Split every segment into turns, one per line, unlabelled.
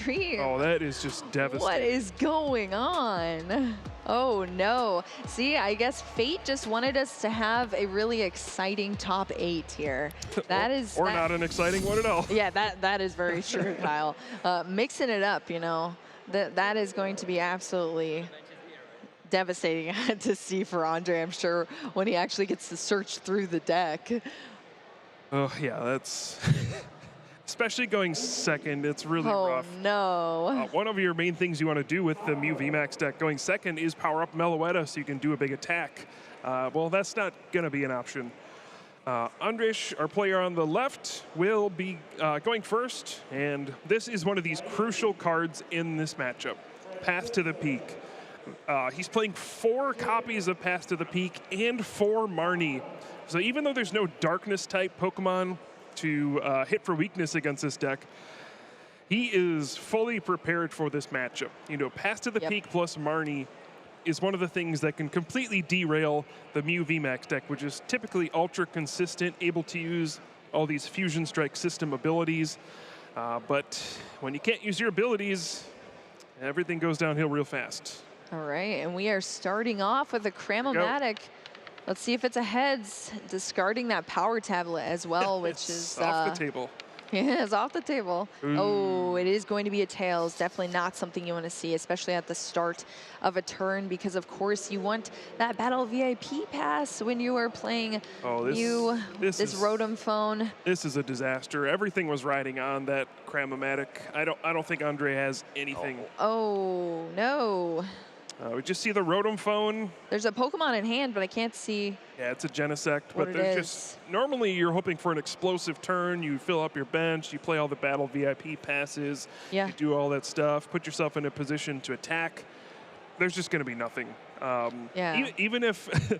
extreme.
Oh, that is just devastating.
What is going on? Oh no. See, I guess fate just wanted us to have a really exciting top 8 here. That is
or not an exciting one at all.
Yeah, that is very true, Kyle. Mixing it up, you know, that is going to be absolutely devastating to see for Andre, I'm sure, when he actually gets to search through the deck.
Oh yeah, that's especially going second. It's really rough.
Oh no.
One of your main things you want to do with the Mew VMAX deck going second is power up Meloetta so you can do a big attack. Well, that's not going to be an option. Ondrej, our player on the left, will be going first, and this is one of these crucial cards in this matchup, Path to the Peak. He's playing 4 copies of Path to the Peak and 4 Marnie. So even though there's no darkness type Pokemon to hit for weakness against this deck, he is fully prepared for this matchup. You know, Path to the Peak plus Marnie is one of the things that can completely derail the Mew VMAX deck, which is typically ultra consistent, able to use all these Fusion Strike system abilities. But when you can't use your abilities, everything goes downhill real fast.
All right, and we are starting off with a Cramomatic. Let's see if it's a heads, discarding that power tablet as well, which is
off the table.
Yeah, it's off the table.
Ooh.
Oh, it is going to be a tails. Definitely not something you want to see, especially at the start of a turn, because of course you want that battle VIP pass when you are playing this Rotom phone.
This is a disaster. Everything was riding on that Cramomatic. I don't think Andre has anything.
Oh no.
We just see the Rotom phone.
There's a Pokemon in hand, but I can't see.
Yeah, it's a Genesect, but there's just normally you're hoping for an explosive turn. You fill up your bench, you play all the battle VIP passes, you do all that stuff, put yourself in a position to attack. There's just going to be nothing. Even if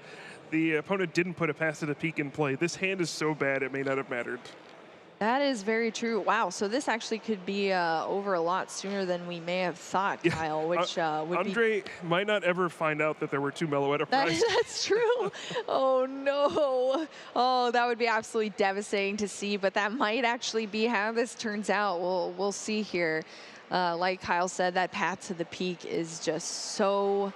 the opponent didn't put a Path to the Peak in play, this hand is so bad it may not have mattered.
That is very true. Wow, so this actually could be over a lot sooner than we may have thought, Kyle, which would
Andre might not ever find out that there were 2 Meloetta prizes.
That's true. Oh, no. Oh, that would be absolutely devastating to see, but that might actually be how this turns out. We'll see here. Like Kyle said, that Path to the Peak is just so...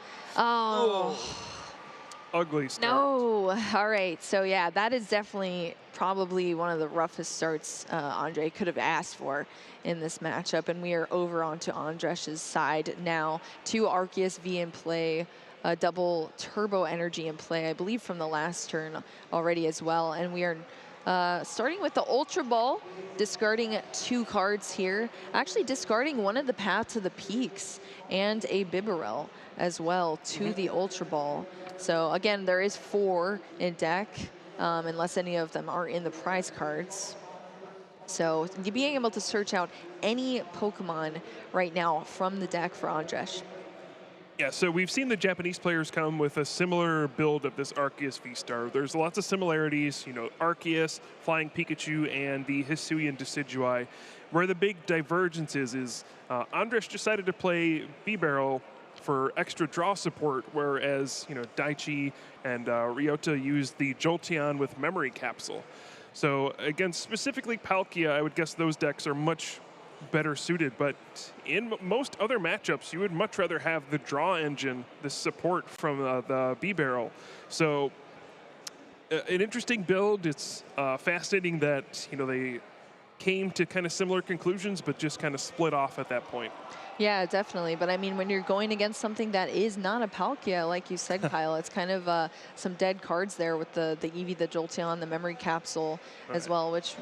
Ugly start.
No. All right. So, yeah, that is definitely probably one of the roughest starts Andre could have asked for in this matchup. And we are over onto Ondrej's side now. 2 Arceus V in play, double Turbo Energy in play, I believe, from the last turn already as well. And we are starting with the Ultra Ball, discarding 2 cards here. Actually discarding one of the Path to the Peaks and a Bibarel as well to the Ultra Ball. So again, there is 4 in deck, unless any of them are in the prize cards. So being able to search out any Pokemon right now from the deck for Ondrej.
Yeah, so we've seen the Japanese players come with a similar build of this Arceus V-Star. There's lots of similarities, you know, Arceus, Flying Pikachu, and the Hisuian Decidueye. Where the big divergence is Ondrej decided to play Bibarel for extra draw support, whereas, you know, Daichi and Ryota used the Jolteon with Memory Capsule. So again, specifically Palkia, I would guess those decks are much better suited, but in most other matchups, you would much rather have the draw engine, the support from the Bibarel. So an interesting build. It's fascinating that, you know, they came to kind of similar conclusions, but just kind of split off at that point.
Yeah, definitely. But I mean, when you're going against something that is not a Palkia, like you said, Kyle, it's kind of some dead cards there with the Eevee, the Jolteon, the Memory Capsule as well, which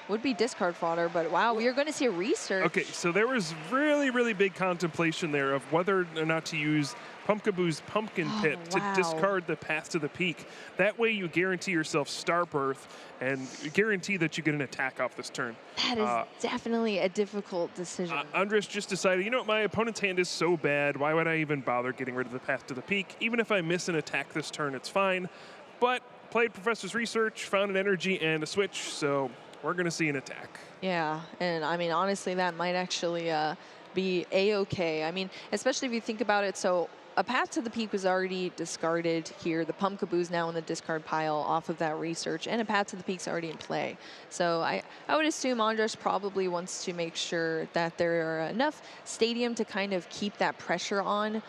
would be discard fodder. But wow, we are going to see a research.
Okay, so there was really, really big contemplation there of whether or not to use Pumpkaboo's Pumpkin Pit to discard the Path to the Peak. That way you guarantee yourself Star Birth and guarantee that you get an attack off this turn.
That is definitely a difficult decision.
Ondrej just decided, you know what, my opponent's hand is so bad, why would I even bother getting rid of the Path to the Peak? Even if I miss an attack this turn, it's fine. But played Professor's Research, found an energy and a switch, so we're going to see an attack.
Yeah, and I mean, honestly, that might actually be a-okay. I mean, especially if you think about it. So a Path to the Peak was already discarded here. The Pumpkaboo's now in the discard pile off of that research, and a Path to the Peak's already in play. So I would assume Ondrej probably wants to make sure that there are enough stadium to kind of keep that pressure on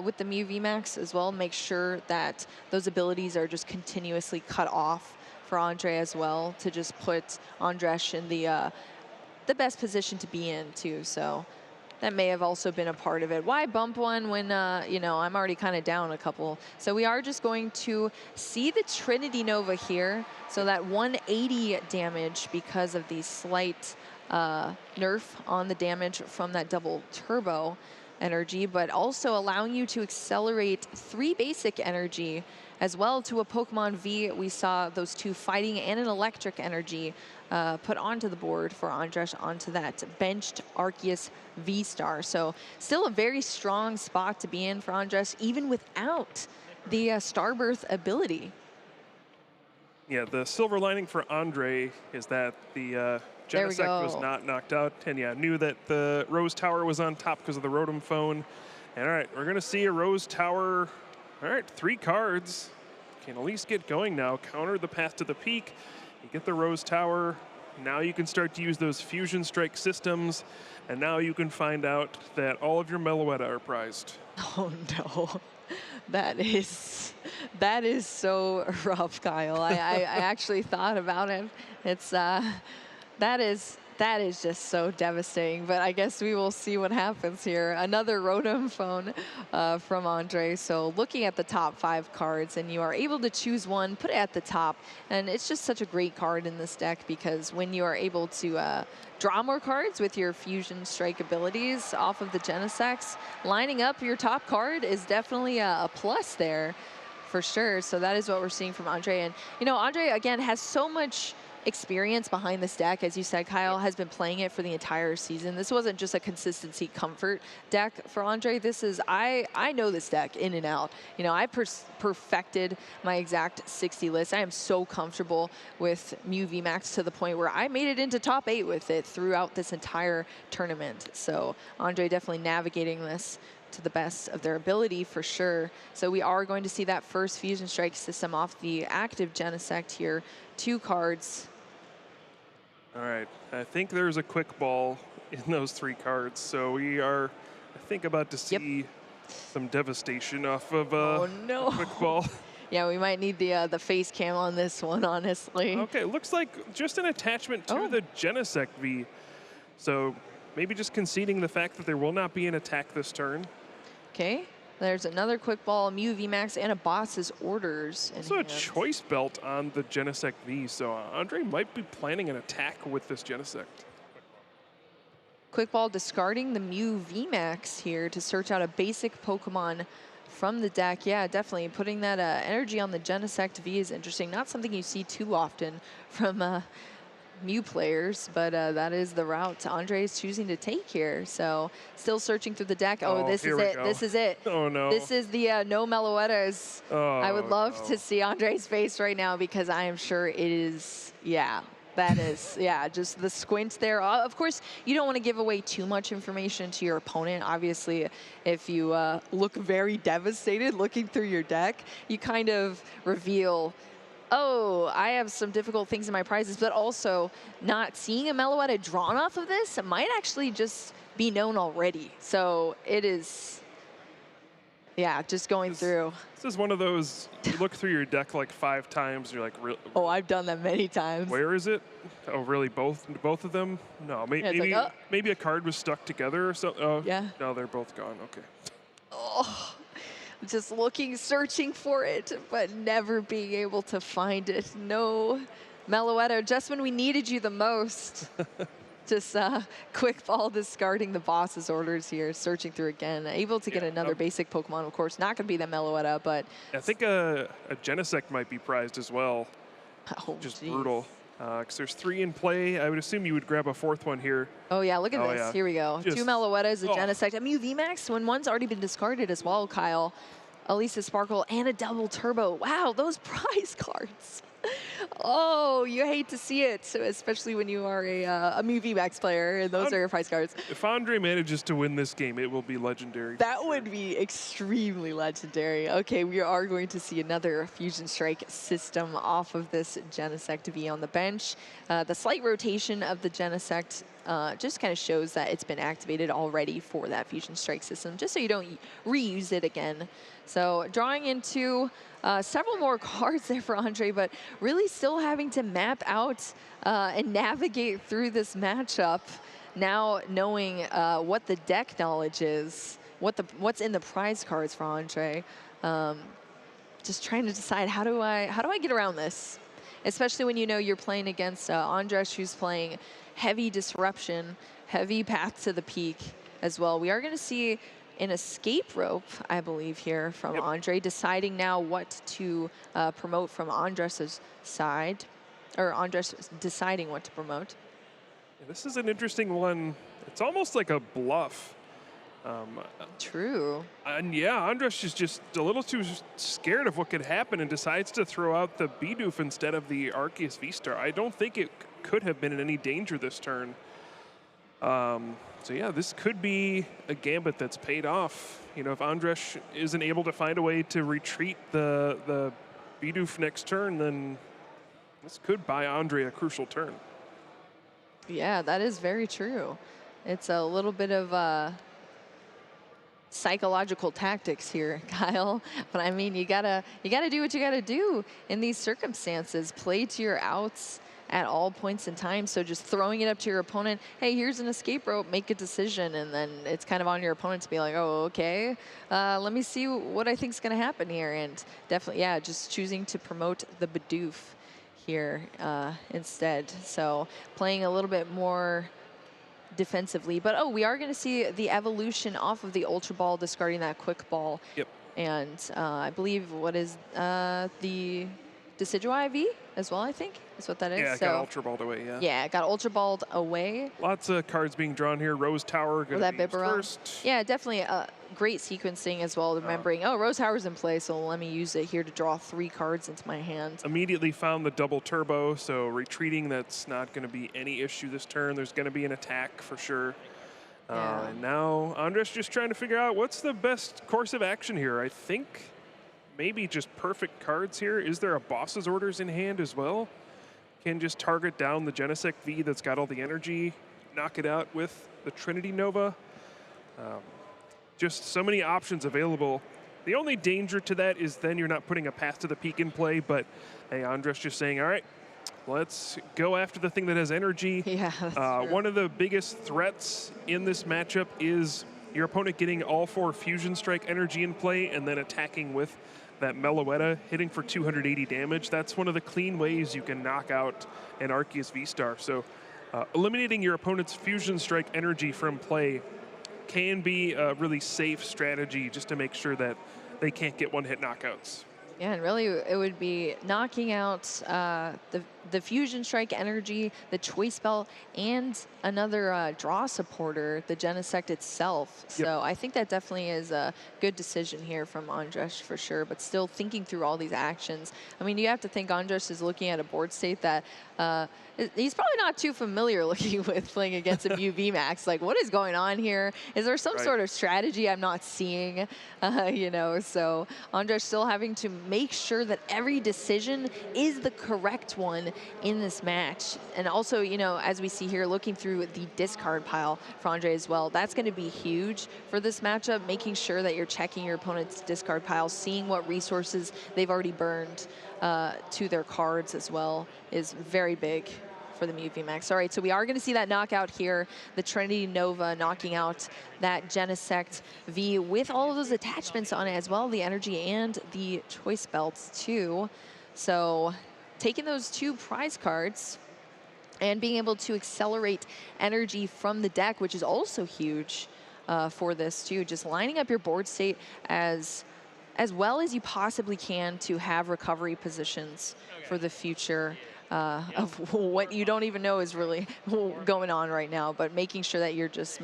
with the Mew VMAX as well. Make sure that those abilities are just continuously cut off for Ondrej as well, to just put Ondrej in the best position to be in too. So that may have also been a part of it. Why bump one when, you know, I'm already kind of down a couple? So we are just going to see the Trinity Nova here. So that 180 damage because of the slight nerf on the damage from that double turbo energy, but also allowing you to accelerate 3 basic energy as well to a Pokemon V. We saw those 2 fighting and an electric energy put onto the board for Ondrej onto that benched Arceus V-Star. So still a very strong spot to be in for Ondrej, even without the Starbirth ability.
Yeah, the silver lining for Ondrej is that the Genesect was not knocked out. And yeah, knew that the Rose Tower was on top because of the Rotom Phone. And all right, we're going to see a Rose Tower. All right, 3 cards. Can at least get going now. Counter the Path to the Peak. You get the Rose Tower. Now you can start to use those Fusion Strike systems. And now you can find out that all of your Meloetta are prized.
Oh no. That is so rough, Kyle. I actually thought about it. It's that is just so devastating. But I guess we will see what happens here. Another Rotom Phone from Ondrej. So looking at the top 5 cards, and you are able to choose one, put it at the top. And it's just such a great card in this deck, because when you are able to draw more cards with your Fusion Strike abilities off of the Genesects, lining up your top card is definitely a plus there for sure. So that is what we're seeing from Ondrej. And, you know, Ondrej, again, has so much experience behind this deck. As you said, Kyle has been playing it for the entire season. This wasn't just a consistency comfort deck for Ondrej. This is, I know this deck in and out. You know, I perfected my exact 60 list. I am so comfortable with Mew VMAX to the point where I made it into top 8 with it throughout this entire tournament. So Ondrej definitely navigating this to the best of their ability for sure. So we are going to see that first Fusion Strike system off the active Genesect here. 2 cards.
All right, I think there's a quick ball in those 3 cards. So we are, I think, about to see some devastation off of
oh, no.
a quick ball.
Yeah, we might need the face cam on this one, honestly.
Okay, looks like just an attachment to the Genesect V. So maybe just conceding the fact that there will not be an attack this turn.
Okay, there's another quick ball, Mew VMAX, and a boss's orders.
Also a choice belt on the Genesect V, so Ondrej might be planning an attack with this Genesect.
Quick ball discarding the Mew VMAX here to search out a basic Pokemon from the deck. Yeah, definitely putting that energy on the Genesect V is interesting. Not something you see too often from Mew players, but that is the route Ondrej is choosing to take here. So still searching through the deck. Oh, this is it. This is it.
Oh no.
This is the no Meloettas.
Oh,
I would love to see Ondrej's face right now, because I am sure it is, yeah, that is, yeah, just the squint there. Of course, you don't want to give away too much information to your opponent. Obviously, if you look very devastated looking through your deck, you kind of reveal, oh, I have some difficult things in my prizes, but also not seeing a Meloetta drawn off of this might actually just be known already. So it is, yeah, just going through.
This is one of those, you look through your deck like 5 times, you're like,
oh, I've done that many times.
Where is it? Oh, really, both of them? No, maybe,
like,
maybe a card was stuck together or something. Oh,
yeah.
No, they're both gone, okay.
Oh. Just looking, searching for it, but never being able to find it. No, Meloetta, just when we needed you the most. Just quick ball discarding the boss's orders here, searching through again. Able to get another basic Pokemon, of course. Not going to be the Meloetta, but...
I think a Genesect might be prized as well.
Oh,
just brutal. Because there's 3 in play. I would assume you would grab a 4th one here.
Oh, yeah, look at this. Yeah. Here we go. Just 2 Meloettas, a Genesect, a Mew VMAX, when one's already been discarded as well, Kyle. Elisa Sparkle, and a double turbo. Wow, those prize cards. Oh, you hate to see it, so especially when you are a Mew VMAX player and those are your prize cards.
If Andre manages to win this game, it will be legendary.
That would be extremely legendary. Okay, we are going to see another Fusion Strike system off of this Genesect V on the bench. The slight rotation of the Genesect just kind of shows that it's been activated already for that Fusion Strike system, just so you don't reuse it again. So drawing into several more cards there for Andre, but really still having to map out and navigate through this matchup. Now knowing what the deck knowledge is, what's in the prize cards for Andre, just trying to decide how do I get around this, especially when you know you're playing against Ondrej, who's playing heavy disruption, heavy path to the peak as well. We are going to see an escape rope, I believe, here from Andre, deciding now what to promote from Ondrej's side, or Ondrej deciding what to promote.
This is an interesting one. It's almost like a bluff.
True.
And yeah, Ondrej is just a little too scared of what could happen and decides to throw out the Bidoof instead of the Arceus V-Star. I don't think it could have been in any danger this turn. So yeah, this could be a gambit that's paid off. You know, if Ondrej isn't able to find a way to retreat the Bidoof next turn, then this could buy Andre a crucial turn.
Yeah, that is very true. It's a little bit of psychological tactics here, Kyle. But I mean, you gotta do what you gotta do in these circumstances. Play to your outs at all points in time. So just throwing it up to your opponent, hey, here's an escape rope, make a decision, and then it's kind of on your opponent to be like, oh, okay, let me see what I think's gonna happen here. And definitely, yeah, just choosing to promote the Bidoof here instead. So playing a little bit more defensively, but we are going to see the evolution off of the Ultra Ball, discarding that Quick Ball.
Yep.
And I believe what is the Decidueye IV as well, I think is what that is.
Yeah, it got Ultra Balled away, yeah.
Yeah, it got Ultra Balled away.
Lots of cards being drawn here. Rose Tower going to be first.
Yeah, definitely great sequencing as well, remembering, Rose Tower's in play, so let me use it here to draw 3 cards into my hand.
Immediately found the double turbo, so retreating, that's not going to be any issue this turn. There's going to be an attack for sure. And now Ondrej just trying to figure out what's the best course of action here. I think maybe just perfect cards here. Is there a boss's orders in hand as well? Can just target down the Genesect V that's got all the energy, knock it out with the Trinity Nova. Just so many options available. The only danger to that is then you're not putting a path to the peak in play, but hey, Ondrej just saying, all right, let's go after the thing that has energy.
Yeah,
one of the biggest threats in this matchup is your opponent getting all 4 Fusion Strike energy in play and then attacking with that Meloetta, hitting for 280 damage. That's one of the clean ways you can knock out an Arceus V-Star. So eliminating your opponent's Fusion Strike energy from play can be a really safe strategy just to make sure that they can't get one-hit knockouts.
Yeah, and really it would be knocking out the Fusion Strike energy, the Choice Belt, and another draw supporter, the Genesect itself. So I think that definitely is a good decision here from Ondrej for sure, but still thinking through all these actions. I mean, you have to think Ondrej is looking at a board state that he's probably not too familiar looking with playing against a Mew VMAX. Like, what is going on here? Is there some sort of strategy I'm not seeing? You know, so Ondrej still having to make sure that every decision is the correct one in this match. And also, you know, as we see here, looking through the discard pile for Ondrej as well, that's going to be huge for this matchup, making sure that you're checking your opponent's discard pile, seeing what resources they've already burned to their cards as well is very big for the Mew VMAX. All right, so we are going to see that knockout here, the Trinity Nova knocking out that Genesect V with all of those attachments on it as well, the energy and the choice belts too. So taking those 2 prize cards and being able to accelerate energy from the deck, which is also huge for this too. Just lining up your board state as well as you possibly can to have recovery positions for the future of what you don't even know is really going on right now, but making sure that you're just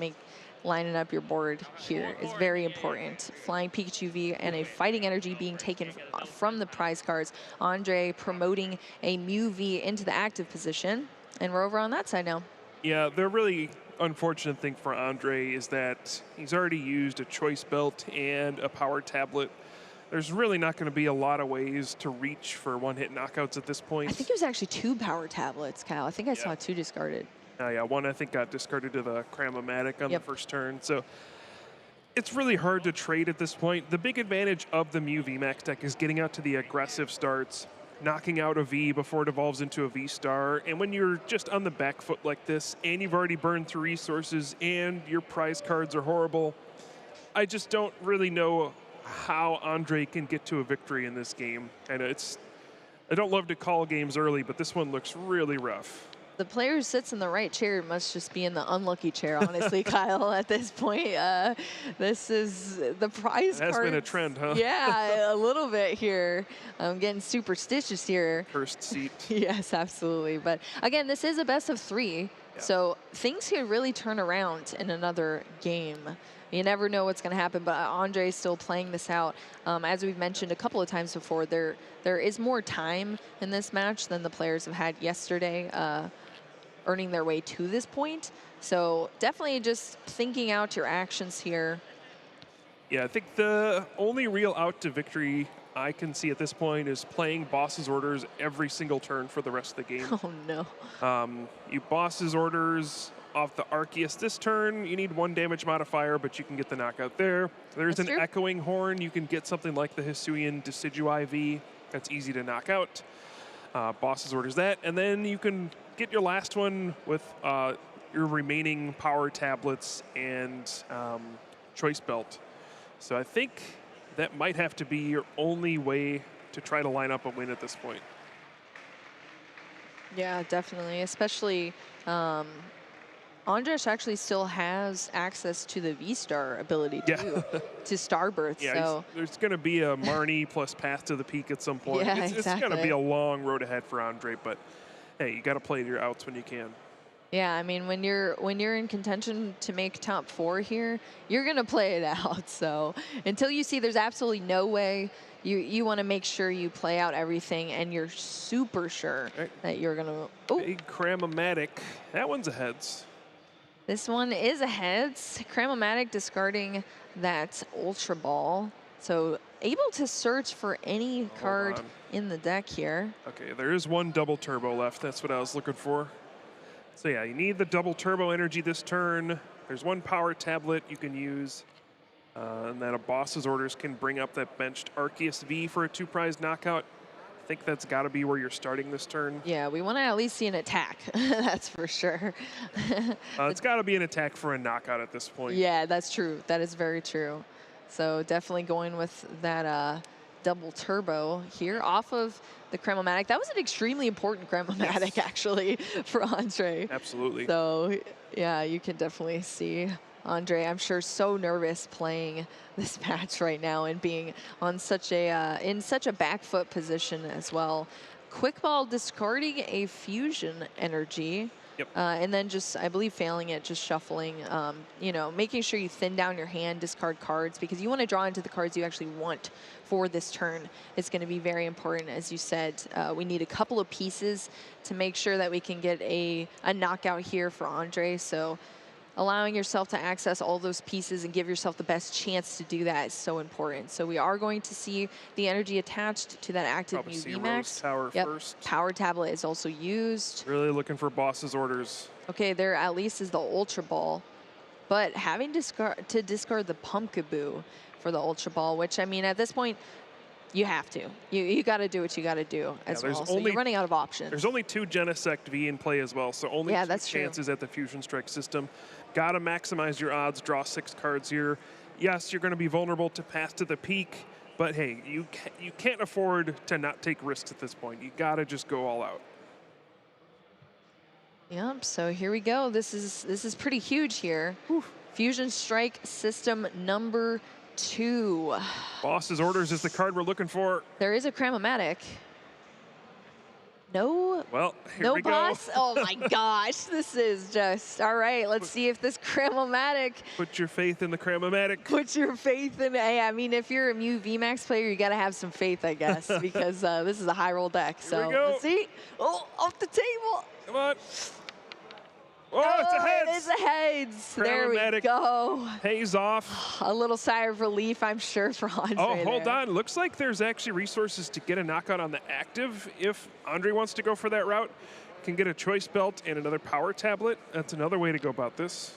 lining up your board here is very important. Flying Pikachu V and a Fighting Energy being taken from the prize cards. Ondrej promoting a Mew V into the active position. And we're over on that side now.
Yeah, the really unfortunate thing for Ondrej is that he's already used a Choice Belt and a Power Tablet. There's really not going to be a lot of ways to reach for one-hit knockouts at this point.
I think it was actually 2 Power Tablets, Kyle. I think I saw 2 discarded.
Yeah, one I think got discarded to the Cram-O-Matic on the first turn. So it's really hard to trade at this point. The big advantage of the Mew VMAX deck is getting out to the aggressive starts, knocking out a V before it evolves into a V-Star. And when you're just on the back foot like this, and you've already burned through resources, and your prize cards are horrible, I just don't really know how Ondrej can get to a victory in this game. And I don't love to call games early, but this one looks really rough.
The player who sits in the right chair must just be in the unlucky chair, honestly, Kyle, at this point. This is the prize
It has been a trend, huh?
Yeah, a little bit here. I'm getting superstitious here.
Cursed seat.
Yes, absolutely. But again, this is a best of 3. Yeah. So things could really turn around in another game. You never know what's going to happen, but Ondrej is still playing this out. As we've mentioned a couple of times before, there is more time in this match than the players have had yesterday, earning their way to this point. So definitely just thinking out your actions here.
Yeah, I think the only real out to victory I can see at this point is playing Boss's Orders every single turn for the rest of the game.
Oh, no.
You Boss's Orders off the Arceus this turn. You need 1 damage modifier, but you can get the knockout there. There's an Echoing Horn. You can get something like the Hisuian Decidueye V. That's easy to knock out. Boss's Orders that. And then you can get your last one with your remaining Power Tablets and Choice Belt. So I think that might have to be your only way to try to line up a win at this point.
Yeah, definitely. Especially Ondrej actually still has access to the V-Star ability too, to Starbirth.
Yeah,
so
there's going to be a Marnie plus Path to the Peak at some point.
Yeah,
it's going to be a long road ahead for Ondrej, but hey, you got to play your outs when you can.
Yeah, I mean, when you're in contention to make top 4 here, you're going to play it out. So until you see there's absolutely no way, you want to make sure you play out everything, and you're super sure that you're going to. Oh,
big Cram-O-Matic. That one's a heads.
This one is a heads. Cram-O-Matic discarding that Ultra Ball. So able to search for any card in the deck here.
Okay, there is 1 double turbo left. That's what I was looking for. So yeah, you need the double turbo energy this turn. There's 1 Power Tablet you can use. And then a Boss's Orders can bring up that benched Arceus V for a 2 prize knockout. I think that's got to be where you're starting this turn.
Yeah, we want to at least see an attack. That's for sure.
It's got to be an attack for a knockout at this point.
Yeah, that's true. That is very true. So definitely going with that double turbo here off of the Cram-O-Matic. That was an extremely important Cram-O-Matic actually for Ondrej.
Absolutely.
So yeah, you can definitely see Ondrej, I'm sure, so nervous playing this match right now and being on such a in such a back foot position as well. Quick Ball discarding a Fusion Energy.
Yep.
And then just, I believe, failing it, just shuffling, you know, making sure you thin down your hand, discard cards, because you want to draw into the cards you actually want for this turn. It's going to be very important. As you said, we need a couple of pieces to make sure that we can get a knockout here for Ondrej. So allowing yourself to access all those pieces and give yourself the best chance to do that is so important. So we are going to see the energy attached to that active
Probably see
VMAX.
Rose Tower first.
Power Tablet is also used.
Really looking for Boss's Orders.
Okay, there at least is the Ultra Ball. But having to discard the Pumpkaboo for the Ultra Ball, which, I mean, at this point, you have to. You got to do what you got to do as well. So you're running out of options.
There's only 2 Genesect V in play as well, so only 2 chances at the Fusion Strike system. Got to maximize your odds, draw 6 cards here. Yes, you're going to be vulnerable to Path to the Peak, but hey, you can't afford to not take risks at this point. You got to just go all out.
Yep, so here we go. This is pretty huge here. Whew. Fusion Strike system number 2.
Boss's Orders is the card we're looking for.
There is a Cram-O-Matic. No.
Well, here
No
we
boss?
go.
Oh my gosh, this is just, all right, let's see if this Cramomatic,
Put your faith in the Cramomatic.
put your faith in, hey, I mean, if you're a Mew VMAX player, you got to have some faith, I guess, because this is a high roll deck.
Here
So
we go.
let's see. Oh, off the table.
Come on. Oh, it's a heads.
It is a heads. There we
Cramomatic
go.
pays off.
A little sigh of relief, I'm sure, for Andre.
Oh, hold
there.
on. Looks like there's actually resources to get a knockout on the active if Andre wants to go for that route. Can get a choice belt and another power tablet. That's another way to go about this.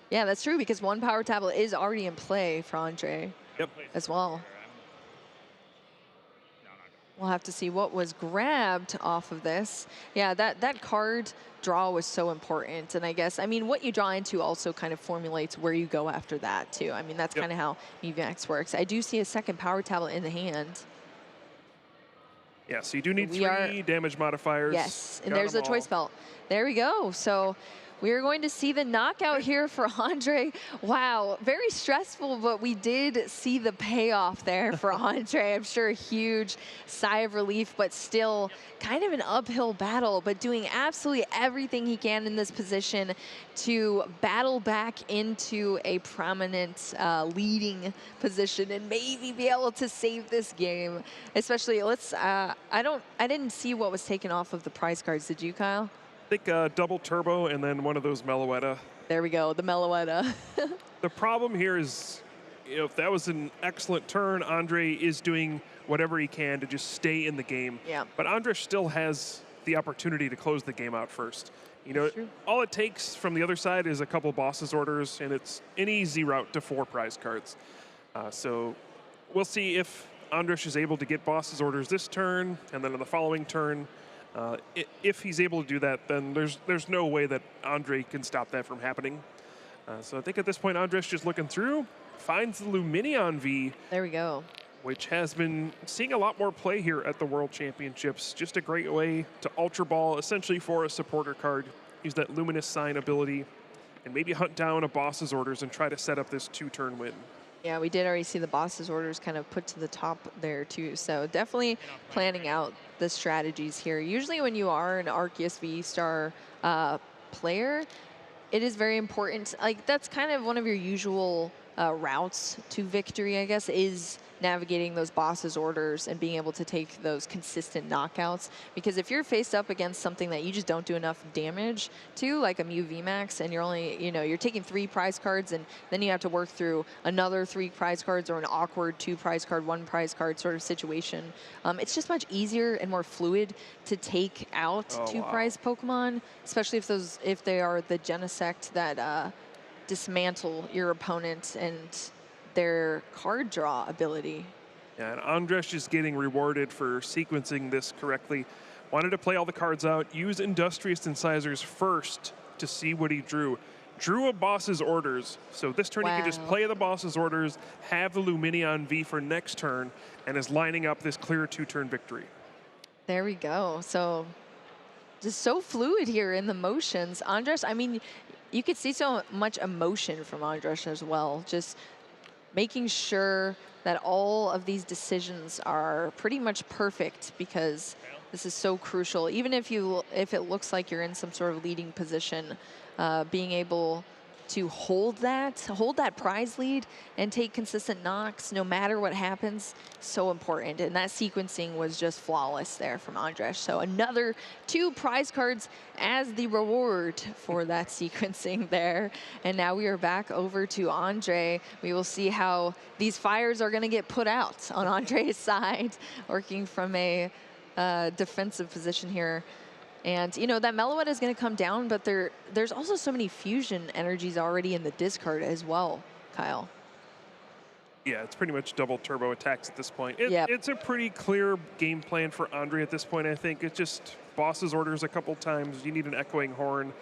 Yeah, that's true, because one power tablet is already in play for Andre
Yep.
as well. We'll have to see what was grabbed off of this. Yeah, that card draw was so important. And I guess, I mean, what you draw into also kind of formulates where you go after that, too. I mean, that's kind of how EVX works. I do see a second power tablet in the hand.
Yeah, so you do need three damage modifiers.
Yes, and there's a choice belt. There we go. So we are going to see the knockout here for Andre. Wow, very stressful, but we did see the payoff there for Andre. I'm sure a huge sigh of relief, but still kind of an uphill battle, but doing absolutely everything he can in this position to battle back into a prominent leading position and maybe be able to save this game. Especially, I didn't see what was taken off of the prize cards. Did you, Kyle?
I think double turbo and then one of those Meloetta.
There we go, the Meloetta.
The problem here is, if that was an excellent turn, Andre is doing whatever he can to just stay in the game.
Yeah.
But Andre still has the opportunity to close the game out first. You know, all it takes from the other side is a couple bosses orders, and it's an easy route to 4 prize cards. So we'll see if Ondrej is able to get bosses orders this turn, and then on the following turn, if he's able to do that, then there's no way that Andre can stop that from happening. So I think at this point, Ondrej just looking through, finds the Lumineon V.
There we go.
Which has been seeing a lot more play here at the World Championships. Just a great way to Ultra Ball, essentially for a supporter card. Use that Luminous Sign ability, and maybe hunt down a boss's orders and try to set up this 2-turn win.
Yeah, we did already see the boss's orders kind of put to the top there too. So definitely planning out the strategies here. Usually when you are an Arceus V-Star player, it is very important. Like, that's kind of one of your usual routes to victory, I guess, is navigating those boss's orders and being able to take those consistent knockouts. Because if you're faced up against something that you just don't do enough damage to, like a Mew VMAX, and you're only, you're taking 3 prize cards, and then you have to work through another 3 prize cards or an awkward 2 prize card, 1 prize card sort of situation. It's just much easier and more fluid to take out 2 prize Pokemon, especially if they are the Genesect that dismantle your opponent and their card draw ability.
Yeah, and Ondrej is getting rewarded for sequencing this correctly. Wanted to play all the cards out, use Industrious Incisors first to see what he drew. Drew a boss's orders, so this turn he can just play the boss's orders, have the Lumineon V for next turn, and is lining up this clear 2-turn victory.
There we go. So just so fluid here in the motions. Ondrej, I mean, you could see so much emotion from Ondrej as well. Just making sure that all of these decisions are pretty much perfect, because this is so crucial. Even if it looks like you're in some sort of leading position, being able to hold that prize lead and take consistent knocks no matter what happens, so important. And that sequencing was just flawless there from Ondrej. So another 2 prize cards as the reward for that sequencing there. And now we are back over to Andre. We will see how these fires are going to get put out on Andre's side, working from a defensive position here. And, that Meloetta is going to come down, but there's also so many fusion energies already in the discard as well, Kyle.
Yeah, it's pretty much double turbo attacks at this point. It's a pretty clear game plan for Andre at this point, I think. It's just boss's orders a couple times. You need an Echoing Horn.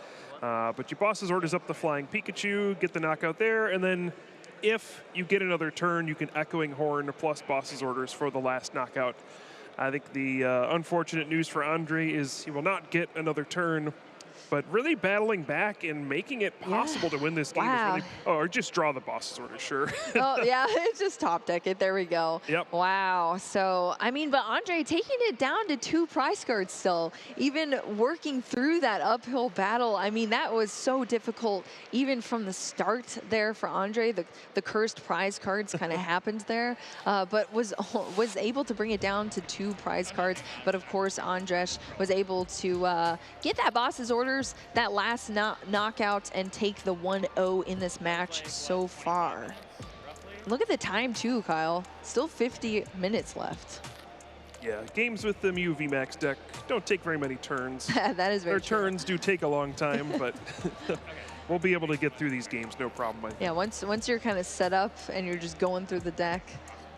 But your boss's orders up the Flying Pikachu, get the knockout there, and then if you get another turn, you can Echoing Horn plus boss's orders for the last knockout. I think the unfortunate news for Andre is he will not get another turn but really battling back and making it possible to win this game.
Wow.
Is really, or just draw the boss's order, sure.
Oh, yeah, just top deck it. There we go.
Yep.
Wow. So, I mean, but Ondrej taking it down to 2 prize cards still, even working through that uphill battle. I mean, that was so difficult even from the start there for Ondrej. The cursed prize cards kind of happened there, but was able to bring it down to 2 prize cards. But of course, Ondrej was able to get that boss's orders, that last knockout, and take the 1-0 in this match so far. Look at the time too, Kyle. Still 50 minutes left.
Yeah, games with the Mew VMAX deck don't take very many turns.
That is very
Their
true.
turns do take a long time, but we'll be able to get through these games, no problem, I think.
Yeah, once you're kind of set up and you're just going through the deck,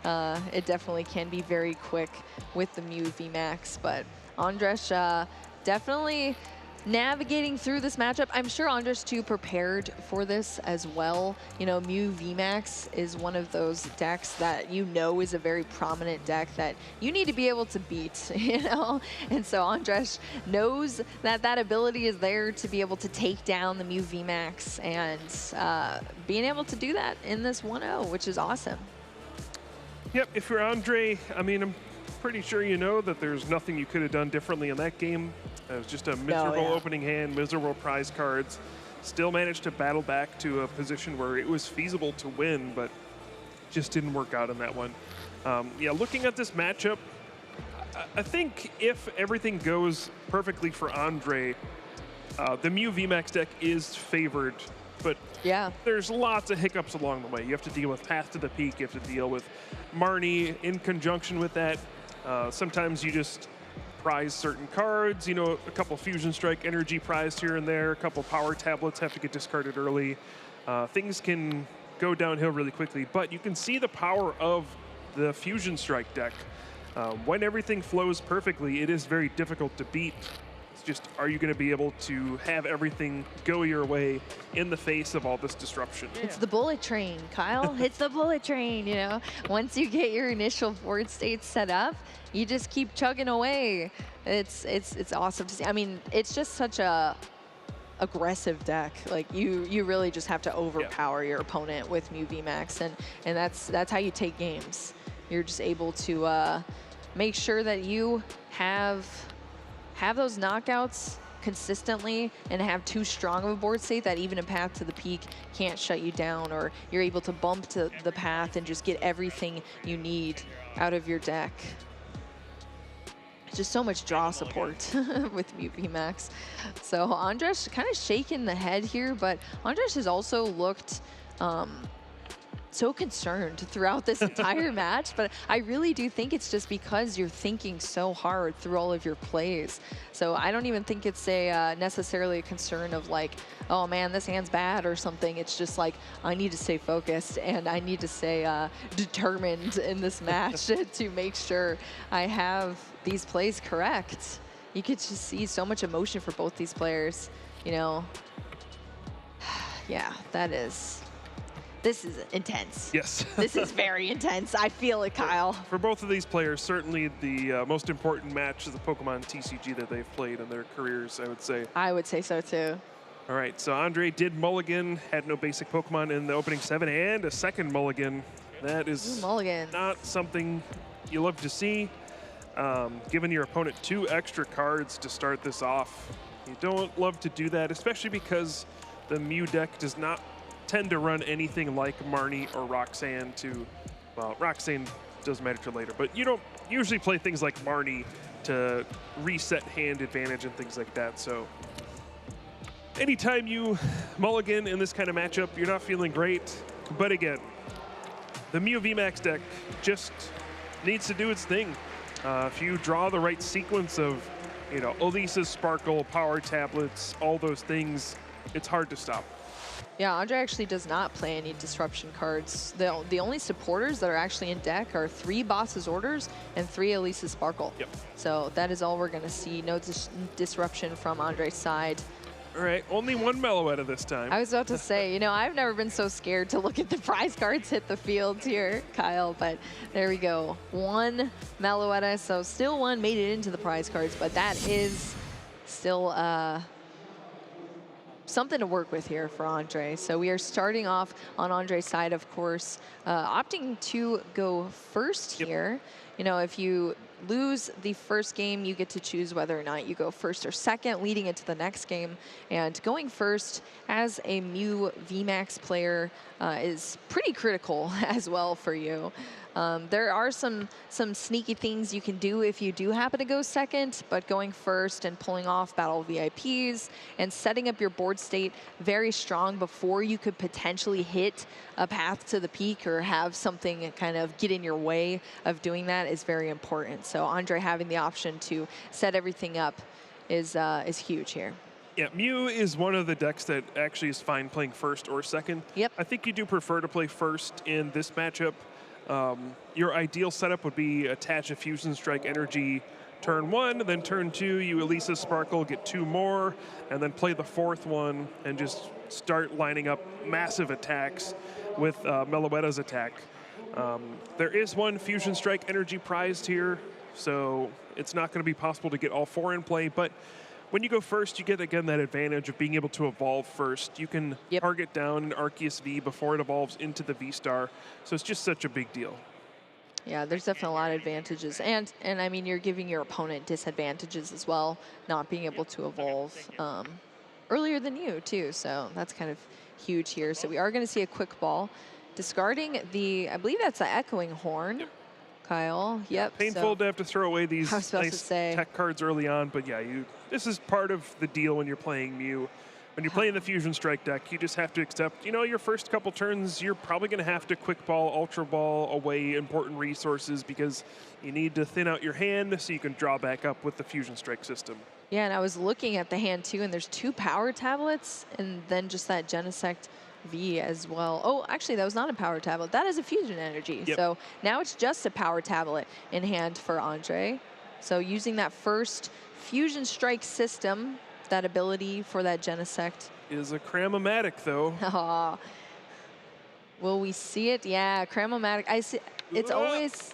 it definitely can be very quick with the Mew VMAX. But Ondrej definitely navigating through this matchup. I'm sure Ondrej too prepared for this as well. You know, Mew VMAX is one of those decks that you know is a very prominent deck that you need to be able to beat, you know? And so Ondrej knows that that ability is there to be able to take down the Mew VMAX, and being able to do that in this 1-0, which is awesome.
Yep, if you're Ondrej, I mean, I'm pretty sure you know that there's nothing you could have done differently in that game. It was just a miserable opening hand, miserable prize cards. Still managed to battle back to a position where it was feasible to win, but just didn't work out in that one. Yeah, looking at this matchup, I think if everything goes perfectly for Ondrej, the Mew VMAX deck is favored, but
yeah,
there's lots of hiccups along the way. You have to deal with Path to the Peak, you have to deal with Marnie in conjunction with that. Sometimes you just prize certain cards, you know, a couple Fusion Strike energy prized here and there, a couple power tablets have to get discarded early. Things can go downhill really quickly, but you can see the power of the Fusion Strike deck. When everything flows perfectly, it is very difficult to beat. It's just, are you going to be able to have everything go your way in the face of all this disruption?
It's the bullet train, Kyle. It's the bullet train, you know? Once you get your initial board state set up, you just keep chugging away. It's awesome to see. I mean, it's just such a aggressive deck. Like you really just have to overpower your opponent with Mew VMAX, and that's how you take games. You're just able to make sure that you have those knockouts consistently and have too strong of a board state that even a Path to the Peak can't shut you down, or you're able to bump to the path and just get everything you need out of your deck. Just so much draw support with Mew VMAX. So Ondrej kind of shaking the head here, but Ondrej has also looked so concerned throughout this entire match, but I really do think it's just because you're thinking so hard through all of your plays. So I don't even think it's a necessarily a concern of like, oh man, this hand's bad or something. It's just like, I need to stay focused and I need to stay determined in this match to make sure I have these plays correct. You could just see so much emotion for both these players, you know. Yeah, this is intense.
Yes.
This is very intense. I feel it, Kyle.
For both of these players, certainly the most important match is the Pokemon TCG that they've played in their careers, I would say.
I would say so too.
All right, so Ondrej did mulligan, had no basic Pokemon in the opening 7, and a second mulligan. That is not something you love to see. Giving your opponent 2 extra cards to start this off. You don't love to do that, especially because the Mew deck does not tend to run anything like Marnie or Roxanne to, well, Roxanne doesn't matter till later, but you don't usually play things like Marnie to reset hand advantage and things like that. So anytime you mulligan in this kind of matchup, you're not feeling great. But again, the Mew VMAX deck just needs to do its thing. If you draw the right sequence of, you know, Elisa's Sparkle, Power Tablets, all those things, it's hard to stop.
Yeah, Ondrej actually does not play any disruption cards. The only supporters that are actually in deck are 3 Boss's Orders and 3 Elisa's Sparkle.
Yep.
So that is all we're going to see. No disruption from Ondrej's side.
All right, only 1 Meloetta this time.
I was about to say, you know, I've never been so scared to look at the prize cards hit the field here, Kyle, but there we go. 1 Meloetta, so still 1 made it into the prize cards, but that is still something to work with here for Ondrej. So we are starting off on Ondrej's side, of course, opting to go first here. You know, if you lose the first game, you get to choose whether or not you go first or second, leading into the next game. And going first as a Mew VMAX player is pretty critical as well for you. There are some sneaky things you can do if you do happen to go second, but going first and pulling off battle VIPs and setting up your board state very strong before you could potentially hit a path to the peak or have something kind of get in your way of doing that is very important. So Ondrej having the option to set everything up is huge here.
Yeah, Mew is one of the decks that actually is fine playing first or second.
Yep.
I think you do prefer to play first in this matchup. Your ideal setup would be attach a Fusion Strike Energy turn 1, then turn 2, you release a Sparkle, get 2 more, and then play the 4th one and just start lining up massive attacks with Meloetta's attack. There is one Fusion Strike Energy prized here, so it's not going to be possible to get all 4 in play, but when you go first, you get, again, that advantage of being able to evolve first. You can target down an Arceus V before it evolves into the V-Star, so it's just such a big deal.
Yeah, there's definitely a lot of advantages. And I mean, you're giving your opponent disadvantages as well, not being able to evolve earlier than you, too. So that's kind of huge here. So we are going to see a quick ball. Discarding the, I believe that's the Echoing Horn. Kyle, yep.
Painful to have to throw away these
nice
tech cards early on, but yeah, this is part of the deal when you're playing Mew. When you're playing the Fusion Strike deck, you just have to accept, you know, your first couple turns, you're probably going to have to quick ball, ultra ball away important resources because you need to thin out your hand so you can draw back up with the Fusion Strike system.
Yeah, and I was looking at the hand too, and there's 2 power tablets and then just that Genesect V as well. Oh, actually, that was not a power tablet. That is a Fusion Energy.
Yep.
So now it's just a power tablet in hand for Ondrej. So using that first Fusion Strike system, that ability for that Genesect.
Is a Cram-O-Matic, though.
Will we see it? Yeah, Cram-O-Matic. I see. It's always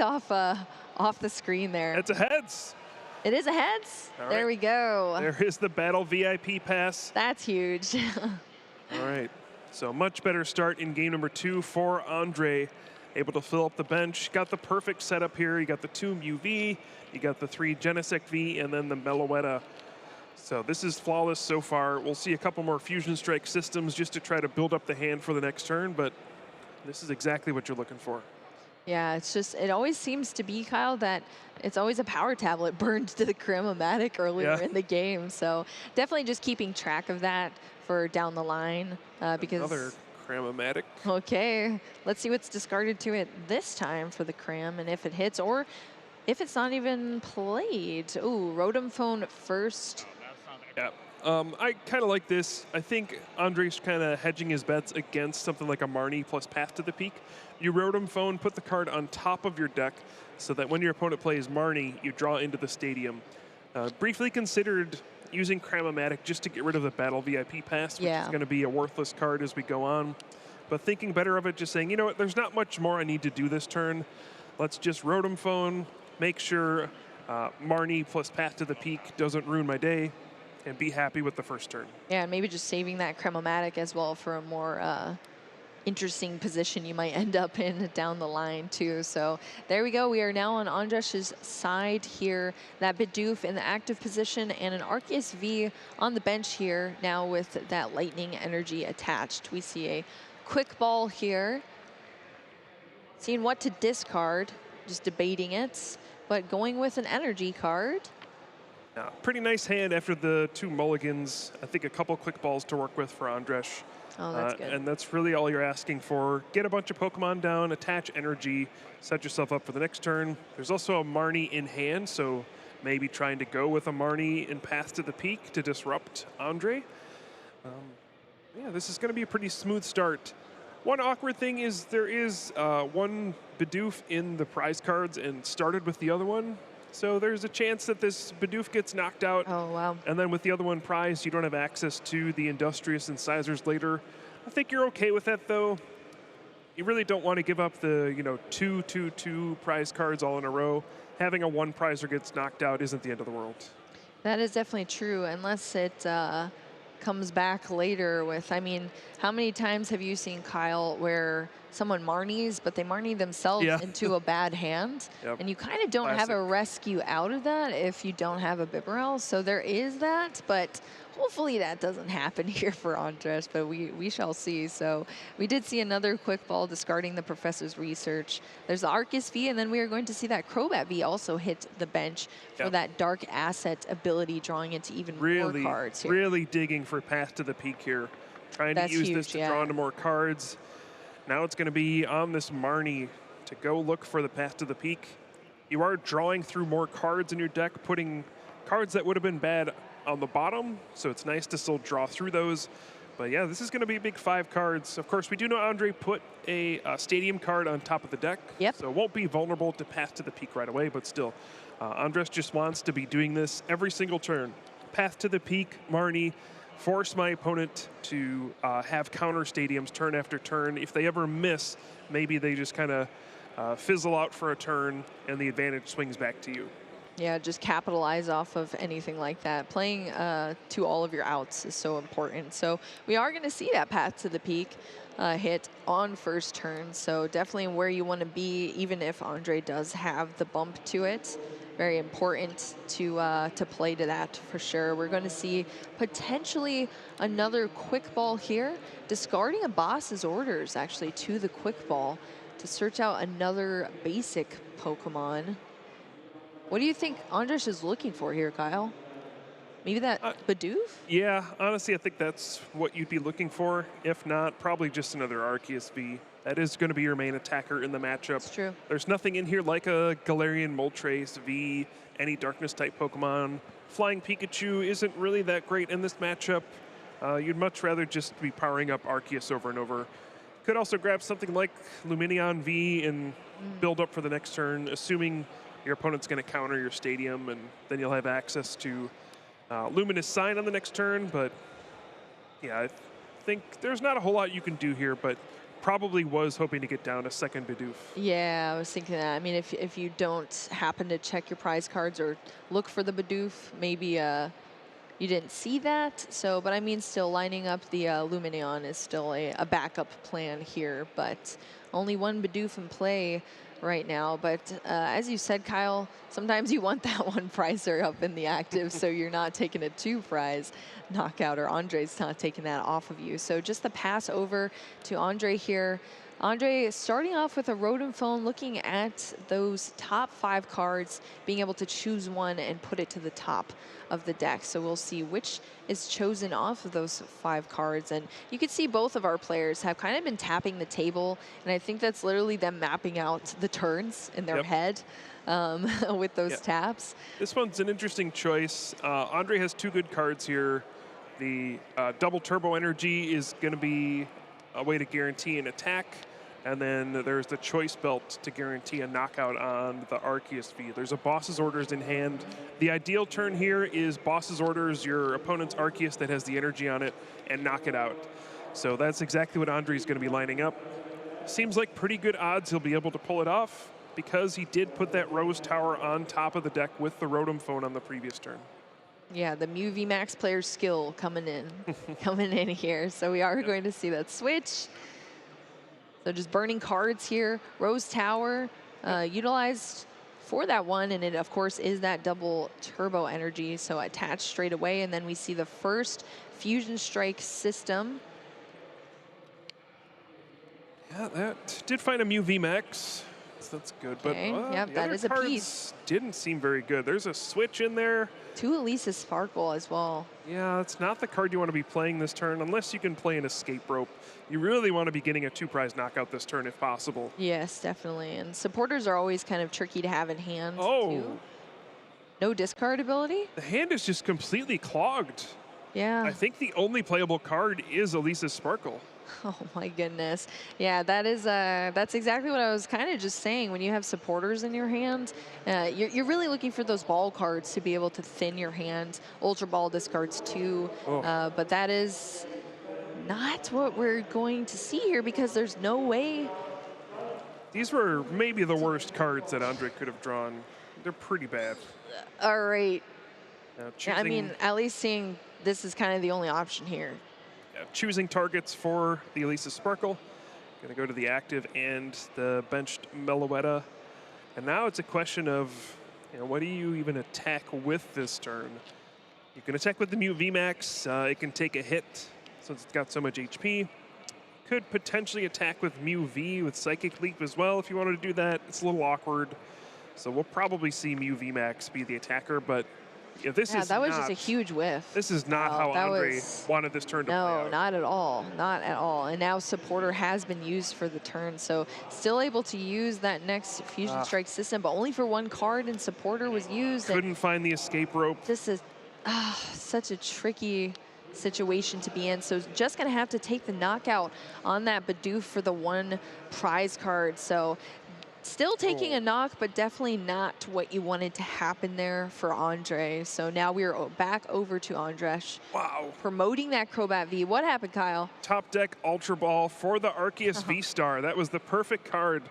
off the screen there.
It's a heads.
It is a heads.
All
there
right.
we go.
There is the Battle VIP pass.
That's huge.
All right, so much better start in game number 2 for Ondrej. Able to fill up the bench. Got the perfect setup here. You got the 2 Mew V, you got the 3 Genesect V, and then the Meloetta. So this is flawless so far. We'll see a couple more Fusion Strike systems just to try to build up the hand for the next turn, but this is exactly what you're looking for.
Yeah, it's just, it always seems to be, Kyle, that it's always a power tablet burned to the Cram-O-Matic earlier in the game. So definitely just keeping track of that for down the line. Because
another Cram-O-Matic.
Okay, let's see what's discarded to it this time for the Cram, and if it hits, or if it's not even played. Ooh, Rotom Phone first.
Yeah. I kind of like this. I think Ondrej's kind of hedging his bets against something like a Marnie plus Path to the Peak. You Rotom Phone, put the card on top of your deck so that when your opponent plays Marnie, you draw into the stadium. Briefly considered using Cram-O-Matic just to get rid of the Battle VIP pass, which is going to be a worthless card as we go on. But thinking better of it, just saying, you know what, there's not much more I need to do this turn. Let's just Rotom Phone, make sure Marnie plus Path to the Peak doesn't ruin my day, and be happy with the first turn. Yeah,
and maybe just saving that Cram-O-Matic as well for a more interesting position you might end up in down the line too. So there we go. We are now on Ondrej's side here. That Bidoof in the active position and an Arceus V on the bench here now with that Lightning Energy attached. We see a quick ball here. Seeing what to discard, just debating it, but going with an energy card.
Pretty nice hand after the 2 mulligans. I think a couple quick balls to work with for Ondrej.
Oh, that's good.
And that's really all you're asking for. Get a bunch of Pokemon down, attach energy, set yourself up for the next turn. There's also a Marnie in hand, so maybe trying to go with a Marnie in Path to the Peak to disrupt Ondrej. Yeah, this is going to be a pretty smooth start. One awkward thing is there is one Bidoof in the prize cards and started with the other one. So there's a chance that this Bidoof gets knocked out.
Oh, wow.
And then with the other one prized, you don't have access to the Industrious Incisors later. I think you're okay with that, though. You really don't want to give up the, 2 prize cards all in a row. Having a 1 prizer gets knocked out isn't the end of the world.
That is definitely true, unless it comes back later with, I mean, how many times have you seen, Kyle, where someone Marnies, but they Marnie themselves
Yeah.
into a bad hand?
Yep.
And you kind of don't have a
Classic.
rescue out of that if you don't have a Bibarel. So there is that, but hopefully that doesn't happen here for Ondrej, but we shall see. So we did see another quick ball discarding the professor's research. There's the Arceus V, and then we are going to see that Crobat V also hit the bench for
Yep.
that Dark Asset ability, drawing into even more cards here.
Really digging for Path to the Peak here. Trying
That's
to use
huge,
this to
yeah.
draw into more cards. Now it's going to be on this Marnie to go look for the Path to the Peak. You are drawing through more cards in your deck, putting cards that would have been bad on the bottom, so it's nice to still draw through those. But yeah, this is going to be a big 5 cards. Of course, we do know Ondrej put a Stadium card on top of the deck,
Yep.
so it won't be vulnerable to Path to the Peak right away, but still, Ondrej just wants to be doing this every single turn. Path to the Peak, Marnie, force my opponent to have counter stadiums turn after turn. If they ever miss, maybe they just kind of fizzle out for a turn and the advantage swings back to you.
Yeah, just capitalize off of anything like that. Playing to all of your outs is so important. So we are going to see that Path to the Peak hit on first turn. So definitely where you want to be, even if Ondrej does have the bump to it. Very important to play to that for sure. We're going to see potentially another quick ball here, discarding a boss's orders actually to the quick ball to search out another basic Pokemon. What do you think Ondrej is looking for here, Kyle? Maybe that Bidoof?
Yeah, honestly, I think that's what you'd be looking for. If not, probably just another Arceus V. That is going to be your main attacker in the matchup.
That's true.
There's nothing in here like a Galarian Moltres V, any Darkness-type Pokemon. Flying Pikachu isn't really that great in this matchup. You'd much rather just be powering up Arceus over and over. Could also grab something like Lumineon V and build up for the next turn, assuming your opponent's going to counter your Stadium, and then you'll have access to Luminous Sign on the next turn. But yeah, I think there's not a whole lot you can do here, but probably was hoping to get down a second Bidoof.
Yeah, I was thinking that. I mean, if you don't happen to check your prize cards or look for the Bidoof, maybe you didn't see that. So, but I mean, still lining up the Lumineon is still a backup plan here, but only one Bidoof in play right now. But as you said, Kyle, sometimes you want that one prizer up in the active so you're not taking a 2 prize knockout, or Ondrej's not taking that off of you. So just the pass over to Ondrej here. Ondrej starting off with a Rotom Phone, looking at those top 5 cards, being able to choose one and put it to the top of the deck. So we'll see which is chosen off of those 5 cards. And you can see both of our players have kind of been tapping the table. And I think that's literally them mapping out the turns in their head with those taps.
This one's an interesting choice. Ondrej has 2 good cards here. The double turbo energy is going to be a way to guarantee an attack. And then there's the choice belt to guarantee a knockout on the Arceus V. There's a boss's orders in hand. The ideal turn here is boss's orders, your opponent's Arceus that has the energy on it, and knock it out. So that's exactly what Ondrej's going to be lining up. Seems like pretty good odds he'll be able to pull it off because he did put that Rose Tower on top of the deck with the Rotom Phone on the previous turn.
Yeah, the Mew VMAX player skill coming in, coming in here. So we are going to see that switch. So just burning cards here. Rose Tower utilized for that one, and it of course is that double turbo energy. So attached straight away, and then we see the first Fusion Strike system.
Yeah, that did find a Mew VMAX. So that's good.
Okay.
But
Yep,
the
that
other
is a
cards
piece.
didn't seem very good. There's a switch in there.
2 Elisa Sparkle as well.
Yeah, it's not the card you want to be playing this turn unless you can play an escape rope. You really want to be getting a 2 prize knockout this turn if possible.
Yes, definitely. And supporters are always kind of tricky to have in hand
Oh.
too. No discard ability?
The hand is just completely clogged.
Yeah.
I think the only playable card is Elisa's Sparkle.
Oh my goodness. Yeah, that is that's exactly what I was kind of just saying. When you have supporters in your hand, you're really looking for those ball cards to be able to thin your hand. Ultra Ball discards too, but that is not what we're going to see here because there's no way.
These were maybe the worst cards that Ondrej could have drawn. They're pretty bad.
All right.
Now,
Yeah, I mean, at least seeing this is kind of the only option here.
Yeah, choosing targets for the Elisa Sparkle. Going to go to the active and the benched Meloetta. And now it's a question of, what do you even attack with this turn? You can attack with the Mew VMAX. It can take a hit since it's got so much HP. Could potentially attack with Mew V with Psychic Leap as well if you wanted to do that. It's a little awkward. So we'll probably see Mew VMAX be the attacker, but this is
that was just a huge whiff.
This is not how Andre wanted this turn to play out.
No, not at all. Not at all. And now Supporter has been used for the turn, so still able to use that next Fusion Strike system, but only for one card, and Supporter was used.
Couldn't find the escape rope.
This is such a tricky situation to be in. So just going to have to take the knockout on that Bidoof for the one prize card. So still taking a knock, but definitely not what you wanted to happen there for Andre. So now we're back over to Ondrej.
Wow.
Promoting that Crobat V. What happened, Kyle?
Top deck Ultra Ball for the Arceus V-Star. That was the perfect card.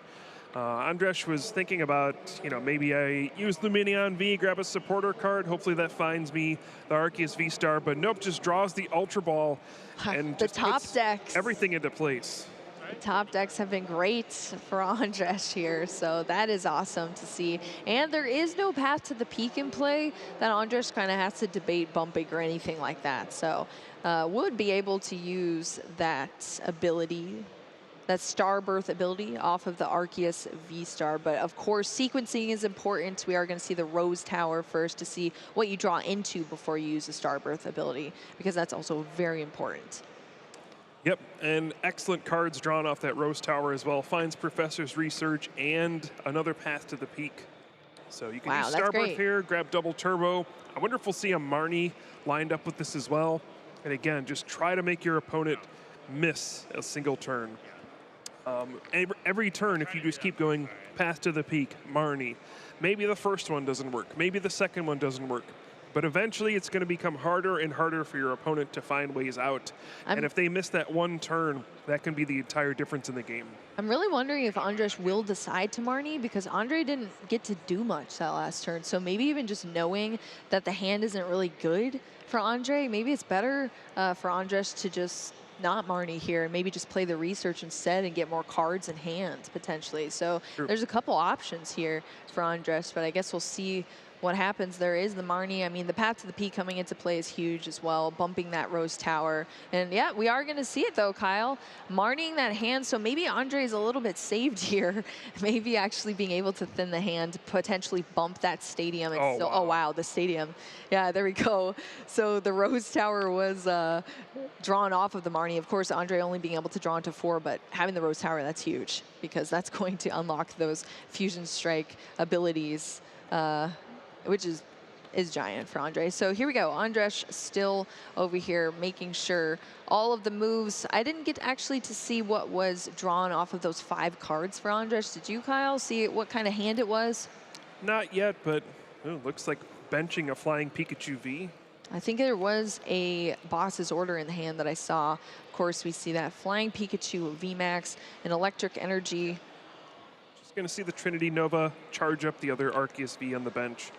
Ondrej was thinking about, maybe I use the Minion V, grab a supporter card. Hopefully that finds me the Arceus V-Star. But nope, just draws the Ultra Ball and
the
just
top
puts
decks.
Everything into place.
The top decks have been great for Ondrej here, so that is awesome to see. And there is no path to the peak in play that Ondrej kind of has to debate bumping or anything like that. So would be able to use that ability, that Star Birth ability off of the Arceus V-Star. But of course, sequencing is important. We are going to see the Rose Tower first to see what you draw into before you use the Star Birth ability, because that's also very important.
Yep, and excellent cards drawn off that Rose Tower as well. Finds Professor's Research and another path to the peak. So you can use Starbirth here, grab double turbo. I wonder if we'll see a Marnie lined up with this as well. And again, just try to make your opponent miss a single turn. Every turn, if you just keep going path to the peak, Marnie. Maybe the first one doesn't work. Maybe the second one doesn't work. But eventually, it's going to become harder and harder for your opponent to find ways out. And if they miss that one turn, that can be the entire difference in the game. I'm
really wondering if Ondrej will decide to Marnie, because Andre didn't get to do much that last turn. So maybe even just knowing that the hand isn't really good for Andre, maybe it's better for Ondrej to just not Marnie here and maybe just play the research instead and get more cards in hand, potentially. So there's a couple options here for Ondrej, but I guess we'll see what happens. There is the Marnie. I mean, the path to the peak coming into play is huge as well, bumping that Rose Tower. And yeah, we are going to see it though, Kyle. Marnieing that hand, so maybe Andre is a little bit saved here. Maybe actually being able to thin the hand, potentially bump that stadium. And oh, wow, the stadium. Yeah, there we go. So the Rose Tower was drawn off of the Marnie. Of course, Andre only being able to draw into 4, but having the Rose Tower, that's huge, because that's going to unlock those Fusion Strike abilities, which is giant for Andre. So here we go. Ondrej still over here making sure all of the moves. I didn't get actually to see what was drawn off of those 5 cards for Ondrej. Did you, Kyle, see what kind of hand it was?
Not yet, but it looks like benching a Flying Pikachu V.
I think there was a boss's order in the hand that I saw. Of course, we see that Flying Pikachu VMAX, an Electric Energy.
Just going to see the Trinity Nova charge up the other Arceus V on the bench.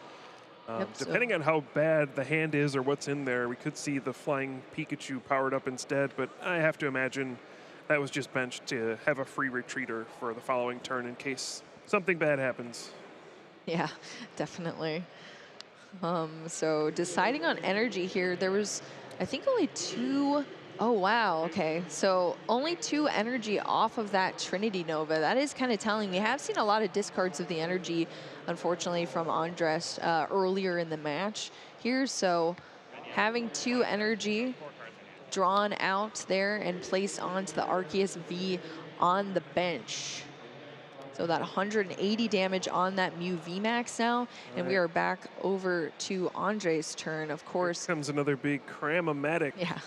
Depending on how bad the hand is or what's in there, we could see the Flying Pikachu powered up instead, but I have to imagine that was just benched to have a free retreater for the following turn in case something bad happens.
Yeah, definitely. So deciding on energy here, there was, I think, only 2. Oh, wow. Okay. So only 2 energy off of that Trinity Nova. That is kind of telling. We have seen a lot of discards of the energy, unfortunately, from Ondrej earlier in the match here. So having 2 energy drawn out there and placed onto the Arceus V on the bench. So that 180 damage on that Mew VMAX now, and we are back over to Ondrej's turn, of course.
Here comes another big Cram-O-Matic.
Yeah.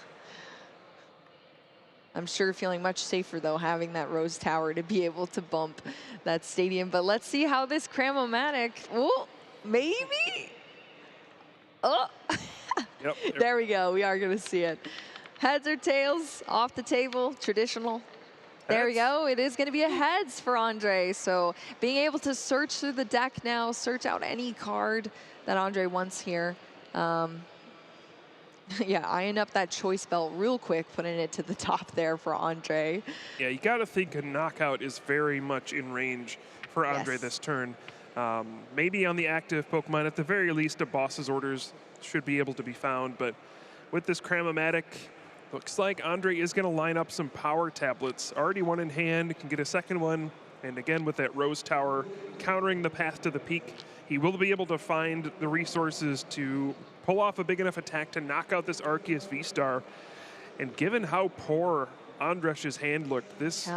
I'm sure feeling much safer, though, having that Rose Tower to be able to bump that stadium. But let's see how this Cram-O-Matic, oh, maybe? Oh,
yep.
There we go. We are going to see it. Heads or tails, off the table, traditional. There we go. It is going to be a heads for Ondrej. So being able to search through the deck now, search out any card that Ondrej wants here. Yeah, eyeing up that choice belt real quick, putting it to the top there for Ondrej.
Yeah, you got to think a knockout is very much in range for Ondrej
Yes.
this turn. Maybe on the active Pokemon, at the very least, a boss's orders should be able to be found. But with this Cram-O-Matic, looks like Ondrej is going to line up some power tablets. Already one in hand, can get a second one. And again, with that Rose Tower countering the path to the peak, he will be able to find the resources to pull off a big enough attack to knock out this Arceus V-Star. And given how poor Andresh's hand looked, this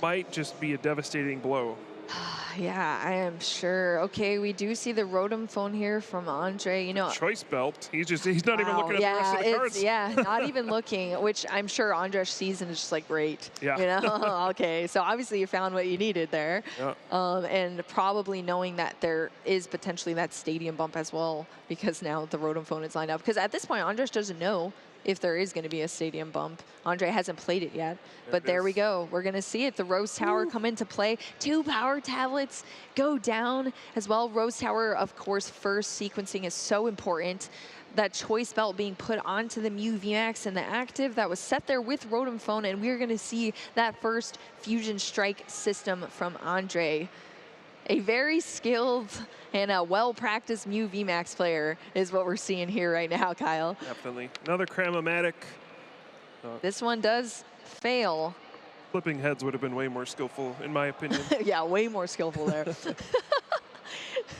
might just be a devastating blow.
Yeah, I am sure. Okay, we do see the Rotom phone here from Ondrej. You know,
Choice belt. He's not even looking at the rest of the cards.
Yeah, not even looking, which I'm sure Ondrej sees and is just like, great.
Yeah.
You know, okay. So obviously you found what you needed there.
Yeah.
And probably knowing that there is potentially that stadium bump as well, because now the Rotom phone is lined up. Because at this point, Ondrej doesn't know if there is going to be a stadium bump. Ondrej hasn't played it yet, but there we go. We're going to see it. The Rose Tower come into play. 2 power tablets go down as well. Rose Tower, of course, first sequencing is so important. That choice belt being put onto the Mew VMAX and the active that was set there with Rotom phone, and we're going to see that first Fusion Strike system from Ondrej. A very skilled and a well-practiced Mew VMAX player is what we're seeing here right now, Kyle.
Definitely. Another Cram-O-Matic.
This one does fail.
Flipping heads would have been way more skillful, in my opinion.
Yeah, way more skillful there.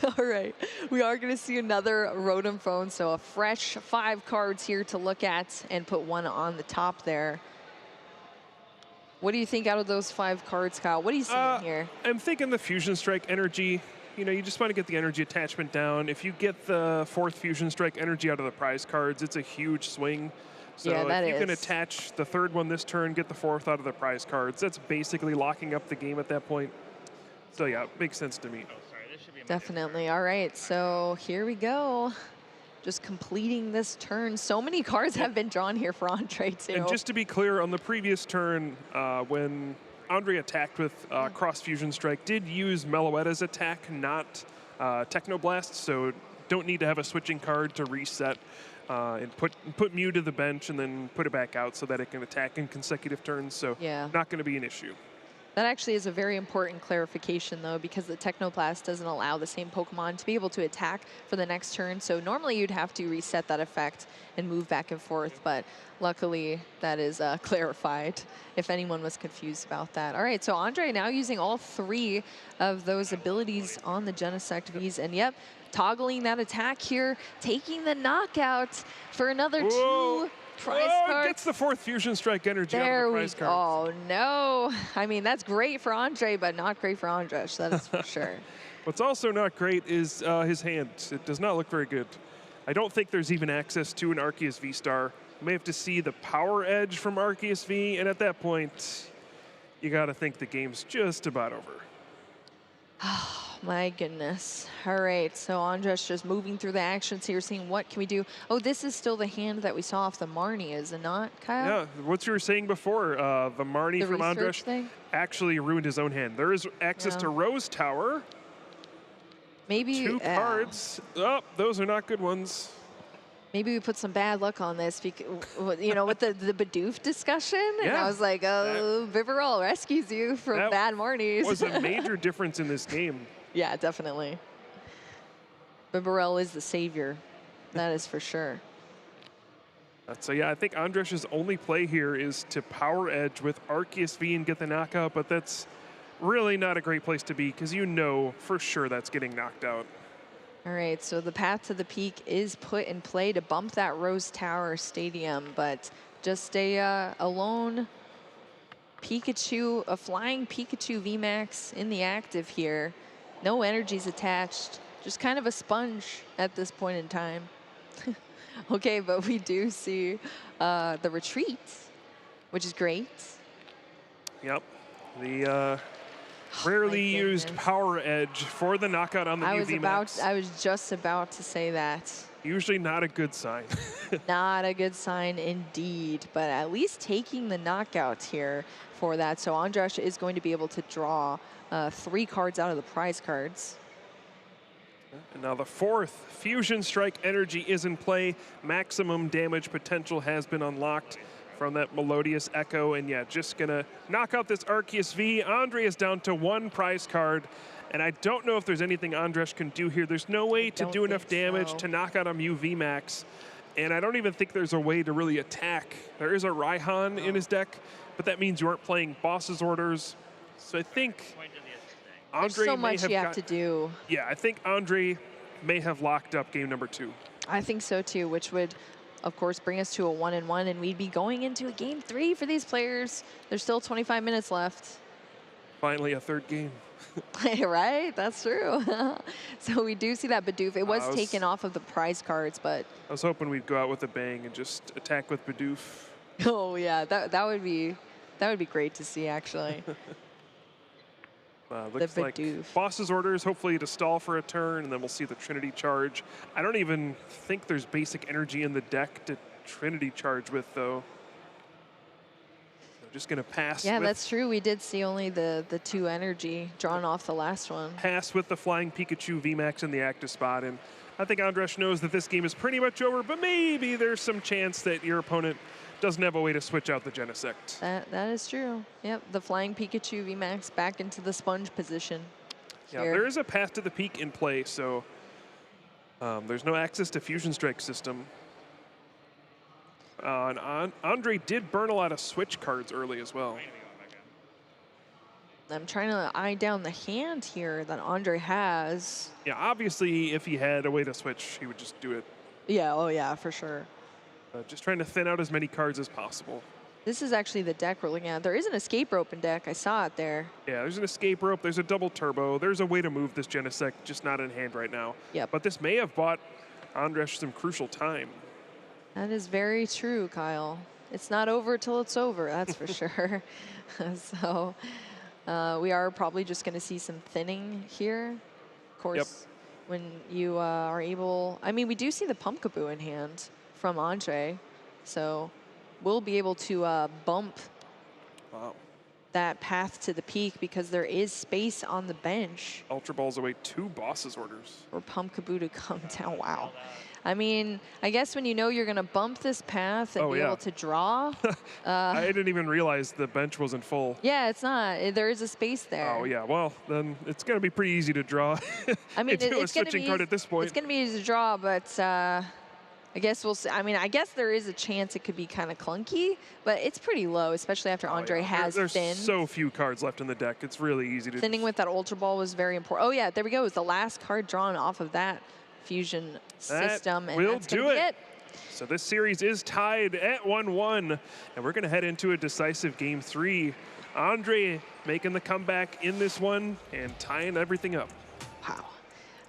All right, we are going to see another Rotom phone, so a fresh 5 cards here to look at and put one on the top there. What do you think out of those 5 cards, Kyle? What are you seeing here?
I'm thinking the Fusion Strike energy. You know, you just want to get the energy attachment down. If you get the 4th Fusion Strike energy out of the prize cards, it's a huge swing. So
yeah,
if you can attach the 3rd one this turn, get the 4th out of the prize cards, that's basically locking up the game at that point. So yeah, it makes sense to me.
Definitely. All right, so here we go. Just completing this turn. So many cards have been drawn here for Ondrej, too.
And just to be clear, on the previous turn, when Ondrej attacked with Cross Fusion Strike, did use Meloetta's attack, not Technoblast, so don't need to have a switching card to reset and put Mew to the bench and then put it back out so that it can attack in consecutive turns, so not going to be an issue.
That actually is a very important clarification, though, because the Technoblast doesn't allow the same Pokemon to be able to attack for the next turn. So normally you'd have to reset that effect and move back and forth, but luckily that is clarified if anyone was confused about that. All right, so Ondrej now using all 3 of those abilities on the Genesect Vs, and yep, toggling that attack here, taking the knockout for another 2 prize cards.
Gets the 4th Fusion Strike energy out of the prize cards.
Oh, no. I mean, that's great for Ondrej, but not great for Ondrej, that is for sure.
What's also not great is his hand. It does not look very good. I don't think there's even access to an Arceus V-Star. You may have to see the power edge from Arceus V, and at that point, you got to think the game's just about over.
Oh, my goodness. All right, so Ondrej just moving through the actions here, seeing what can we do. Oh, this is still the hand that we saw off the Marnie, is it not, Kyle?
Yeah, what you were saying before, the Marnie from Ondrej actually ruined his own hand. There is access to Rose Tower.
Maybe
2 cards. Oh, those are not good ones.
Maybe we put some bad luck on this, because, you know, with the Bidoof discussion. And I was like, oh, Vivarol rescues you from bad Marnies.
Was a major difference in this game.
Yeah, definitely. Vivarol is the savior. That is for sure.
So yeah, I think Andresh's only play here is to power edge with Arceus V and get the knockout, but that's really not a great place to be because you know for sure that's getting knocked out.
All right, so the path to the peak is put in play to bump that Rose Tower Stadium, but just a lone Pikachu, a flying Pikachu VMAX in the active here. No energies attached, just kind of a sponge at this point in time. Okay, but we do see the retreat, which is great.
Yep, the rarely used power edge for the knockout on the new VMAX.
I was just about to say that.
Usually not a good sign.
Not a good sign indeed, but at least taking the knockout here for that. So Ondrej is going to be able to draw 3 cards out of the prize cards.
And now the fourth Fusion Strike energy is in play. Maximum damage potential has been unlocked from that Melodious Echo. And yeah, just gonna knock out this Arceus V. Ondrej is down to 1 prize card. And I don't know if there's anything Ondrej can do here. There's no way to do enough damage to knock out a Mew VMAX. And I don't even think there's a way to really attack. There is a Raihan in his deck, but that means you aren't playing Boss's Orders. So I think Ondrej
so much
may have
you have to do.
Yeah, I think Ondrej may have locked up game number 2.
I think so too, which would, of course, bring us to a 1-1, and we'd be going into a game 3 for these players. There's still 25 minutes left.
Finally, a third game.
Right, that's true. So we do see that Bidoof. It was taken off of the prize cards, but
I was hoping we'd go out with a bang and just attack with Bidoof.
oh yeah, that would be great to see actually.
Looks like Boss's Orders, hopefully to stall for a turn, and then we'll see the Trinity Charge. I don't even think there's basic energy in the deck to Trinity Charge with, though. Just gonna pass.
Yeah, that's true. We did see only the 2 energy drawn off the last one.
Pass with the Flying Pikachu VMAX in the active spot, and I think Ondrej knows that this game is pretty much over, but maybe there's some chance that your opponent doesn't have a way to switch out the Genesect.
That is true. Yep, the Flying Pikachu VMAX back into the sponge position.
Yeah, there is a path to the peak in play, so there's no access to Fusion Strike system. And Ondrej did burn a lot of switch cards early as well.
I'm trying to eye down the hand here that Ondrej has.
Yeah, obviously, if he had a way to switch, he would just do it.
Yeah, oh yeah, for sure.
Just trying to thin out as many cards as possible.
This is actually the deck we're looking at. There is an escape rope in deck. I saw it there.
Yeah, there's an escape rope. There's a double turbo. There's a way to move this Genesect, just not in hand right now.
Yep.
But this may have bought Ondrej some crucial time.
That is very true, Kyle. It's not over till it's over, that's for sure. So we are probably just going to see some thinning here. Of course, when you are able... I mean, we do see the Pumpkaboo in hand from Ondrej. So we'll be able to bump that path to the peak because there is space on the bench.
Ultra Ball's away 2 Boss's Orders.
For Pumpkaboo to come down. Wow. I mean, I guess when you know you're going to bump this path and be able to draw.
I didn't even realize the bench wasn't full.
Yeah, it's not. There is a space there.
Oh, yeah. Well, then it's going to be pretty easy to draw.
I mean,
it's a switching card at this point.
It's going to be easy to draw, but I guess we'll see. I mean, I guess there is a chance it could be kind of clunky, but it's pretty low, especially after Ondrej has
There's
thinned.
so few cards left in the deck. It's really easy to...
Thinning with that Ultra Ball was very important. Oh, yeah, there we go. It was the last card drawn off of that Fusion system, and that's going to be it.
So this series is tied at 1-1, and we're going to head into a decisive game 3. Ondrej making the comeback in this one and tying everything up.
Wow.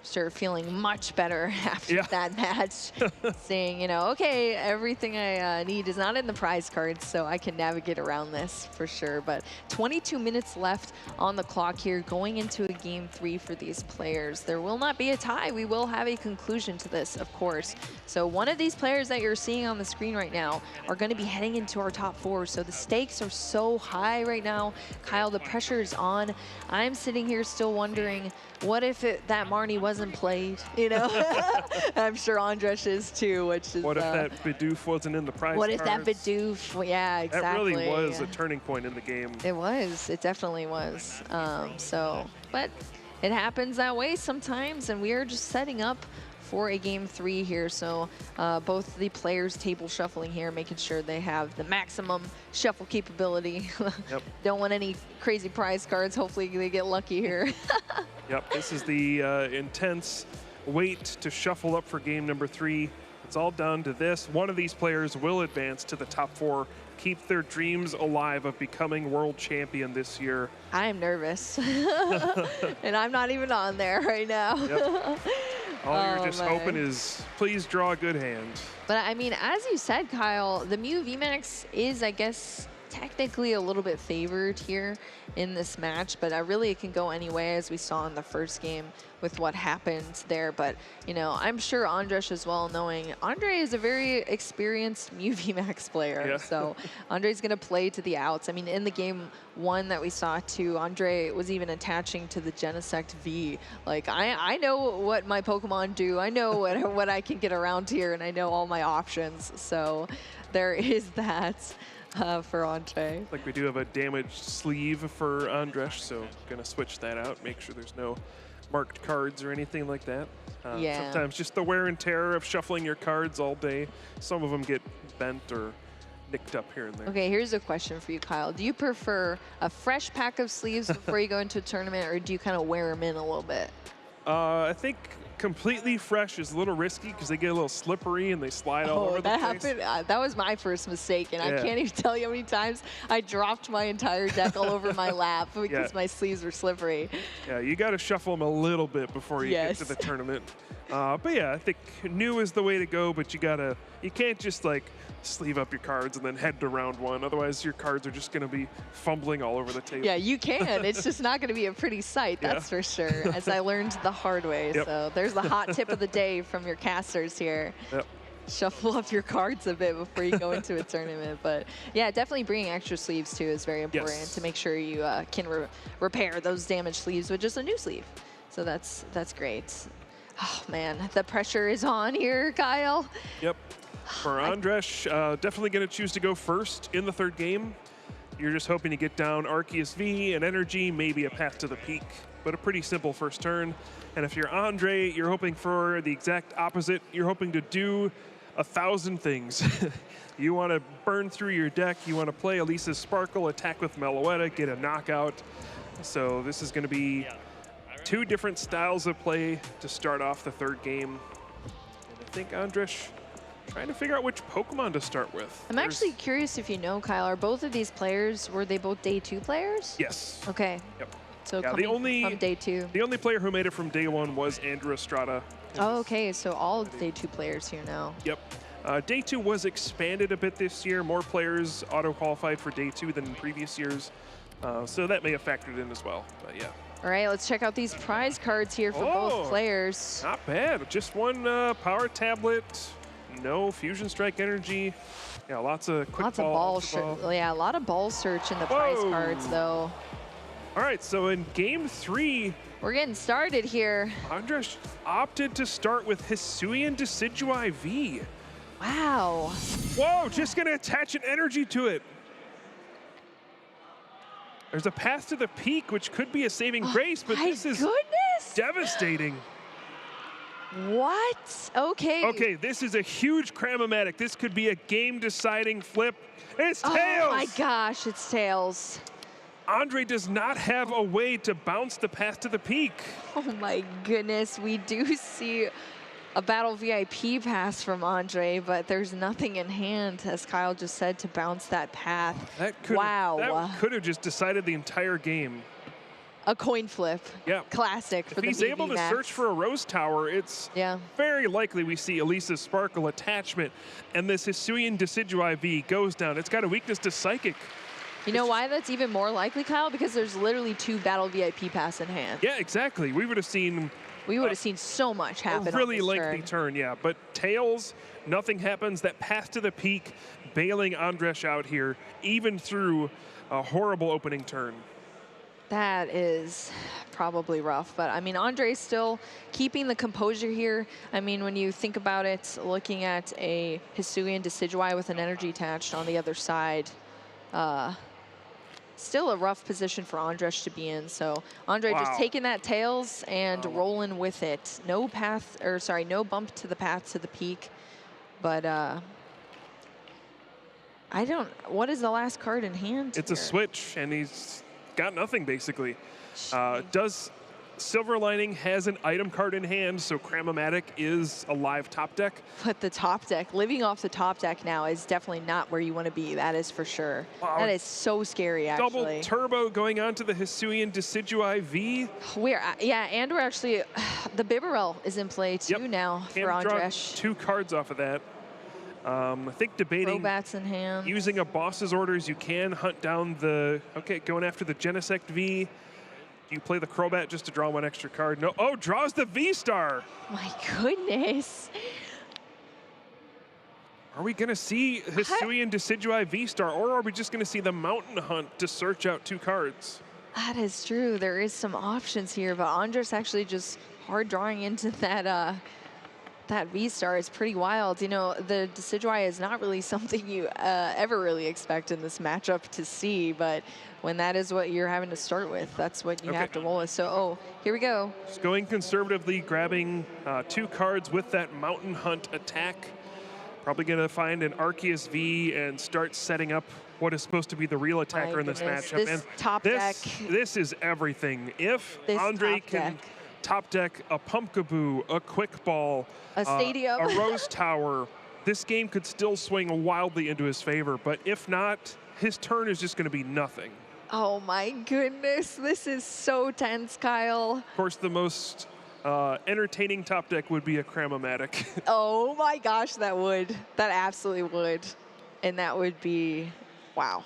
Sure, feeling much better after that match. Saying, you know, okay, everything I need is not in the prize cards, so I can navigate around this for sure. But 22 minutes left on the clock here, going into a game 3 for these players. There will not be a tie. We will have a conclusion to this, of course. So one of these players that you're seeing on the screen right now are going to be heading into our top 4. So the stakes are so high right now. Kyle, the pressure is on. I'm sitting here still wondering, what if that Marnie wasn't played, you know? I'm sure Ondrej is too, which is...
What if that Bidoof wasn't in the prize
What
cards?
if that Bidoof, yeah, exactly.
That really was a turning point in the game.
It was, it definitely was. But it happens that way sometimes, and we are just setting up for a game 3 here. So both the players table shuffling here, making sure they have the maximum shuffle capability. Don't want any crazy prize cards. Hopefully they get lucky here.
Yep, this is the intense wait to shuffle up for game number 3. It's all down to this. One of these players will advance to the top 4, keep their dreams alive of becoming world champion this year.
I am nervous. And I'm not even on there right now.
Yep. All you're just hoping is, please draw a good hand.
But I mean, as you said, Kyle, the Mew VMAX is, I guess, technically a little bit favored here in this match, but really it can go any way, as we saw in the first game with what happened there. But, you know, I'm sure Ondrej as well, knowing Andre is a very experienced VMAX player.
Yeah.
So Andre's going to play to the outs. I mean, in the game 1 that we saw too, Andre was even attaching to the Genesect V. Like, I know what my Pokemon do. I know what I can get around here, and I know all my options. So there is that. For Ondrej.
Like we do have a damaged sleeve for Ondrej, so gonna switch that out, make sure there's no marked cards or anything like that.
Yeah.
Sometimes just the wear and tear of shuffling your cards all day. Some of them get bent or nicked up here and there.
Okay, here's a question for you, Kyle. Do you prefer a fresh pack of sleeves before you go into a tournament, or do you kind of wear them in a little bit?
I think completely fresh is a little risky because they get a little slippery and they slide all over the place.
That happened. That was my first mistake, and I can't even tell you how many times I dropped my entire deck all over my lap because my sleeves were slippery.
Yeah, you got to shuffle them a little bit before you get to the tournament. But yeah, I think new is the way to go, but you can't just like sleeve up your cards and then head to round 1. Otherwise, your cards are just going to be fumbling all over the table.
Yeah, you can. It's just not going to be a pretty sight, that's for sure, as I learned the hard way. So there's the hot tip of the day from your casters here. Shuffle up your cards a bit before you go into a tournament. But yeah, definitely bringing extra sleeves too is very important to make sure you can repair those damaged sleeves with just a new sleeve. So that's great. Oh man, the pressure is on here, Kyle.
Yep. For Ondrej, definitely going to choose to go first in the 3rd game. You're just hoping to get down Arceus V and Energy, maybe a path to the peak, but a pretty simple first turn. And if you're Andre, you're hoping for the exact opposite. You're hoping to do 1,000 things. You want to burn through your deck. You want to play Elisa's Sparkle, attack with Meloetta, get a knockout. So this is going to be 2 different styles of play to start off the 3rd game. And I think Ondrej trying to figure out which Pokemon to start with.
I'm actually curious if you know, Kyle, are both of these players, were they both day 2 players?
Yes.
Okay.
Yep.
So coming from day 2.
The only player who made it from day 1 was Andrew Estrada.
Oh, okay. So all day 2 players here now.
Yep. Day 2 was expanded a bit this year. More players auto-qualified for day 2 than in previous years. So that may have factored in as well. But yeah.
All right, let's check out these prize cards here for both players.
Not bad. Just 1 power tablet. No Fusion Strike Energy. Yeah, lots of quick
lots of ball search. Yeah, a lot of ball search in the prize cards, though.
All right, so in game 3,
we're getting started here.
Ondrej opted to start with Hisuian Decidueye V.
Wow.
Whoa, just gonna attach an energy to it. There's a path to the peak, which could be a saving grace, but this is devastating.
What? Okay.
Okay, this is a huge Cram-O-Matic. This could be a game-deciding flip. It's Tails!
Oh my gosh, it's Tails.
Andre does not have a way to bounce the path to the peak.
Oh my goodness, we do see a Battle VIP pass from Andre, but there's nothing in hand, as Kyle just said, to bounce that path.
That could have just decided the entire game.
A coin flip.
Yeah.
Classic for the
If he's able to search for a Rose Tower, it's very likely we see Elisa's Sparkle attachment, and this Hisuian Decidueye V goes down. It's got a weakness to Psychic.
You know why that's even more likely, Kyle? Because there's literally 2 Battle VIP pass in hand.
Yeah, exactly. We would have seen...
We would have seen so much happen.
A really lengthy turn, yeah. But Tails, nothing happens. That path to the peak, bailing Ondrej out here, even through a horrible opening turn.
That is probably rough, but I mean, Andre's still keeping the composure here. I mean, when you think about it, looking at a Hisuian Decidueye with an energy attached on the other side, still a rough position for Ondrej to be in. So Andre just taking that Tails and rolling with it. No path, or sorry, no bump to the path to the peak, but I don't, what is the last card in hand?
It's a switch, and he's got nothing basically. Silver Lining has an item card in hand, so Cram-O-Matic is a live top deck.
But the top deck, living off the top deck now is definitely not where you want to be. That is for sure. Wow. That is so scary, actually.
Double turbo going on to the Hisuian Decidueye V.
And we're actually, the Bibarel is in play too now for Ondrej.
2 cards off of that. I think debating
Robats in hand.
using a boss's orders. You can hunt down the, okay, going after the Genesect V. Do you play the Crobat just to draw one extra card? No, oh, draws the V-Star.
My goodness.
Are we going to see Hisuian Decidueye V-Star, or are we just going to see the Mountain Hunt to search out 2 cards?
That is true. There is some options here, but Ondrej actually just hard drawing into that that V-Star is pretty wild. You know, the Decidueye is not really something you ever really expect in this matchup to see, but when that is what you're having to start with, that's what you have to roll with. So, oh, here we go.
Just going conservatively, grabbing 2 cards with that Mountain Hunt attack. Probably going to find an Arceus V and start setting up what is supposed to be the real attacker in this matchup.
This top deck.
This is everything. If
This
Ondrej
top
can
deck.
top deck a Pumpkaboo, a Quick Ball,
A Stadium.
a Rose Tower, this game could still swing wildly into his favor. But if not, his turn is just going to be nothing.
Oh my goodness, this is so tense, Kyle.
Of course, the most entertaining top deck would be a Cramomatic.
Oh my gosh, that would. That absolutely would. And that would be, wow.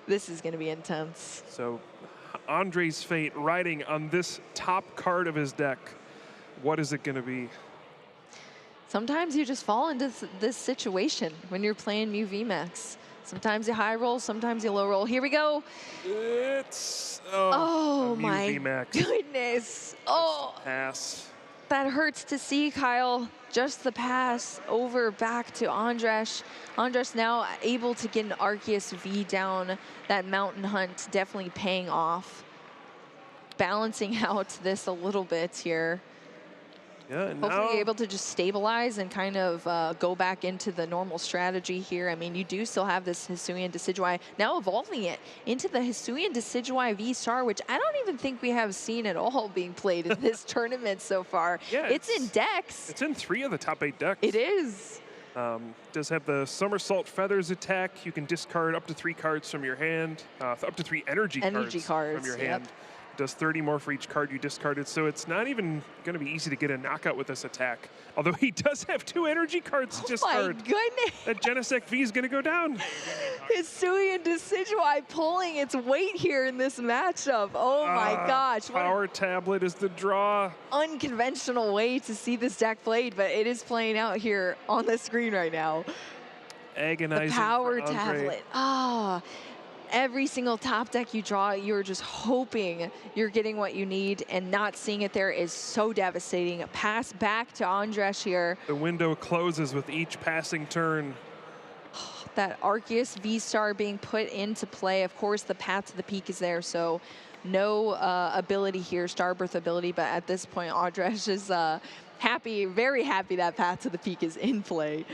This is going to be intense.
So Ondrej's fate riding on this top card of his deck. What is it going to be?
Sometimes you just fall into this situation when you're playing Mew VMAX. Sometimes you high roll, sometimes you low roll. Here we go.
It's
Oh
a Mew
my
VMAX.
goodness. Oh,
Pass.
that hurts to see, Kyle. Just the pass over back to Ondrej. Ondrej now able to get an Arceus V down. That Mountain Hunt definitely paying off. Balancing out this a little bit here.
Yeah, and
Hopefully
now
able to just stabilize and kind of go back into the normal strategy here. I mean, you do still have this Hisuian Decidueye, now evolving it into the Hisuian Decidueye V-Star, which I don't even think we have seen at all being played in this tournament so far.
Yeah,
it's in decks.
it's in 3 of the top 8 decks.
It is.
Does have the Somersault Feathers attack. You can discard up to 3 cards from your hand, up to 3 energy cards from your hand.
Yep.
Does 30 more for each card you discarded, so it's not even going to be easy to get a knockout with this attack. Although he does have 2 energy cards to discard.
My goodness.
That Genesect V is going to go down.
Hisuian Decidueye pulling its weight here in this matchup. Oh my gosh. What an
Power Tablet is the draw.
unconventional way to see this deck played, but it is playing out here on the screen right now.
Agonizing
The power
for Ondrej.
tablet. Ah, every single top deck you draw, you're just hoping you're getting what you need, and not seeing it there is so devastating. A pass back to Ondrej here.
The window closes with each passing turn.
That Arceus V-Star being put into play. Of course, the path to the peak is there, so no ability here, Starbirth ability, but at this point, Ondrej is happy, very happy that path to the peak is in play,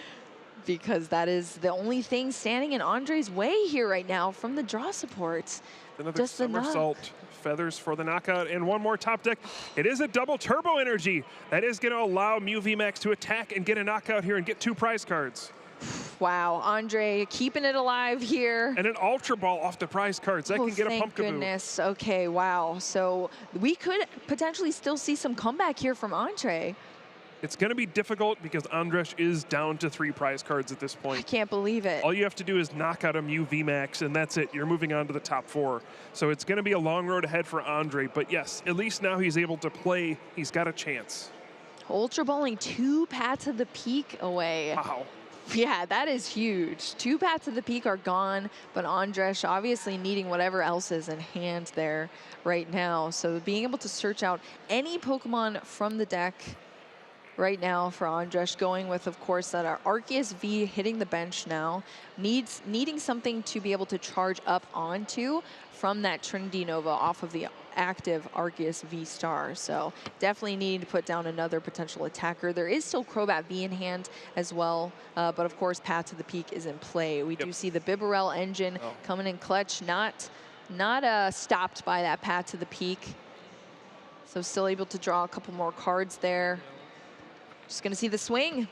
because that is the only thing standing in Ondrej's way here right now from the draw supports.
Another
Just the knock.
Somersault Feathers for the knockout, and one more top deck. It is a double turbo energy. That is going to allow Mew VMAX to attack and get a knockout here and get 2 prize cards.
Wow, Ondrej keeping it alive here.
And an Ultra Ball off the prize cards. That can get a
Thank
Pumpkaboo.
goodness. Okay, wow. So we could potentially still see some comeback here from Ondrej.
It's going to be difficult because Ondrej is down to 3 prize cards at this
I
point.
can't believe it.
All you have to do is knock out a Mew VMAX, and that's it. You're moving on to the top 4. So it's going to be a long road ahead for Ondrej. But yes, at least now he's able to play. He's got a chance.
Ultra Bowling 2 paths of the peak away.
Wow.
Yeah, that is huge. 2 paths of the peak are gone, but Ondrej obviously needing whatever else is in hand there right now. So being able to search out any Pokemon from the deck right now for Ondrej, going with, of course, that our Arceus V hitting the bench now, needing something to be able to charge up onto from that Trinity Nova off of the active Arceus V-Star. So definitely needing to put down another potential attacker. There is still Crobat V in hand as well, but of course Path to the Peak is in play. We do see the Bibarel engine coming in clutch, not stopped by that Path to the Peak. So still able to draw a couple more cards there. Just gonna see the swing.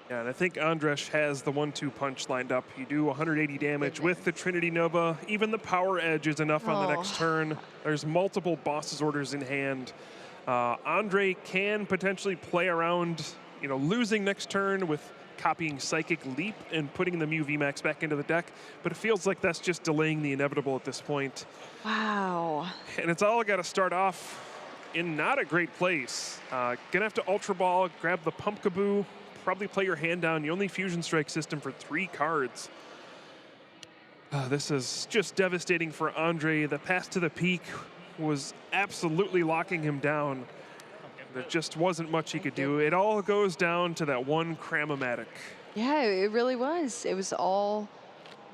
Yeah, and I think Ondrej has the 1-2 punch lined up. You do 180 damage with the Trinity Nova. Even the Power Edge is enough on the next turn. There's multiple boss's orders in hand. Ondrej can potentially play around, you know, losing next turn with copying Psychic Leap and putting the Mew VMAX back into the deck, but it feels like that's just delaying the inevitable at this point.
Wow.
And it's all got to start off in not a great place. Gonna have to Ultra Ball, grab the Pumpkaboo, probably play your hand down. You only Fusion Strike system for 3 cards. This is just devastating for Ondrej. The pass to the peak was absolutely locking him down. There just wasn't much he could do. It all goes down to that one Cramomatic.
Yeah, it really was. It was all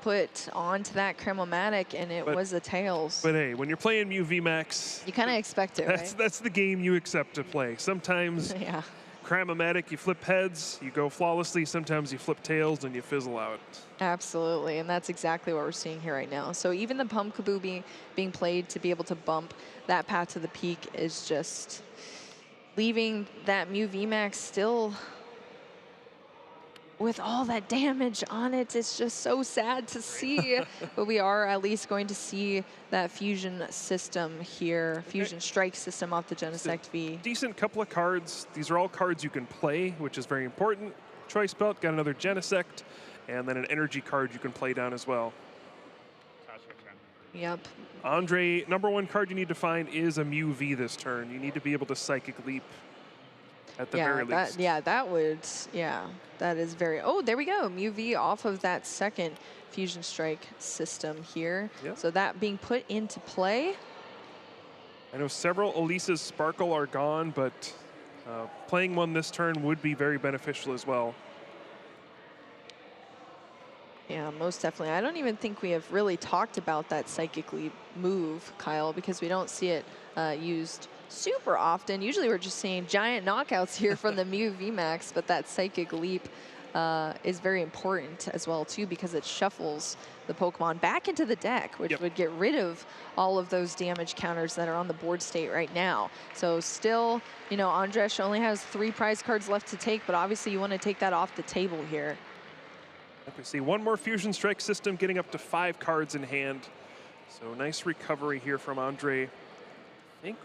put onto that Cramomatic, and it was the tails.
But hey, when you're playing Mew VMAX,
you kind of expect it, right?
That's the game you accept to play. Sometimes
yeah.
Cramomatic, you flip heads, you go flawlessly. Sometimes you flip tails and you fizzle out.
Absolutely, and that's exactly what we're seeing here right now. So even the Pumpkaboo being played to be able to bump that path to the peak is just leaving that Mew VMAX still with all that damage on it. It's just so sad to see. But we are at least going to see that fusion system here, fusion strike system off the Genesect V.
Decent couple of cards. These are all cards you can play, which is very important. Choice Belt, got another Genesect, and then an energy card you can play down as well.
Yep.
Ondrej, #1 card you need to find is a Mew V this turn. You need to be able to Psychic Leap at the very least.
That is very, oh, there we go. Mew V off of that second Fusion Strike system here.
Yep.
So that being put into play.
I know several Elisa's Sparkle are gone, but playing one this turn would be very beneficial as well.
Yeah, most definitely. I don't even think we have really talked about that Psychic Leap move, Kyle, because we don't see it used super often. Usually we're just seeing giant knockouts here from the Mew VMAX, but that Psychic Leap is very important as well, too, because it shuffles the Pokemon back into the deck, which would get rid of all of those damage counters that are on the board state right now. So still, you know, Ondrej only has 3 prize cards left to take, but obviously you want to take that off the table here.
We see one more Fusion Strike system getting up to 5 cards in hand. So nice recovery here from Ondrej. I think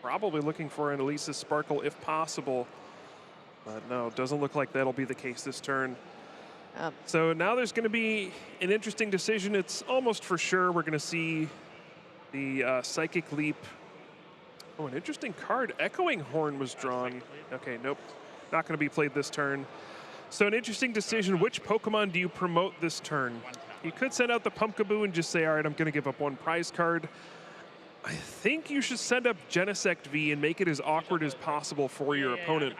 probably looking for an Elisa's Sparkle if possible. But no, doesn't look like that'll be the case this turn. So now there's going to be an interesting decision. It's almost for sure we're going to see the Psychic Leap. Oh, an interesting card. Echoing Horn was drawn. Okay, nope. Not going to be played this turn. So an interesting decision. Which Pokemon do you promote this turn? You could send out the Pumpkaboo and just say, all right, I'm going to give up 1 prize card. I think you should send up Genesect V and make it as awkward as possible for your opponent.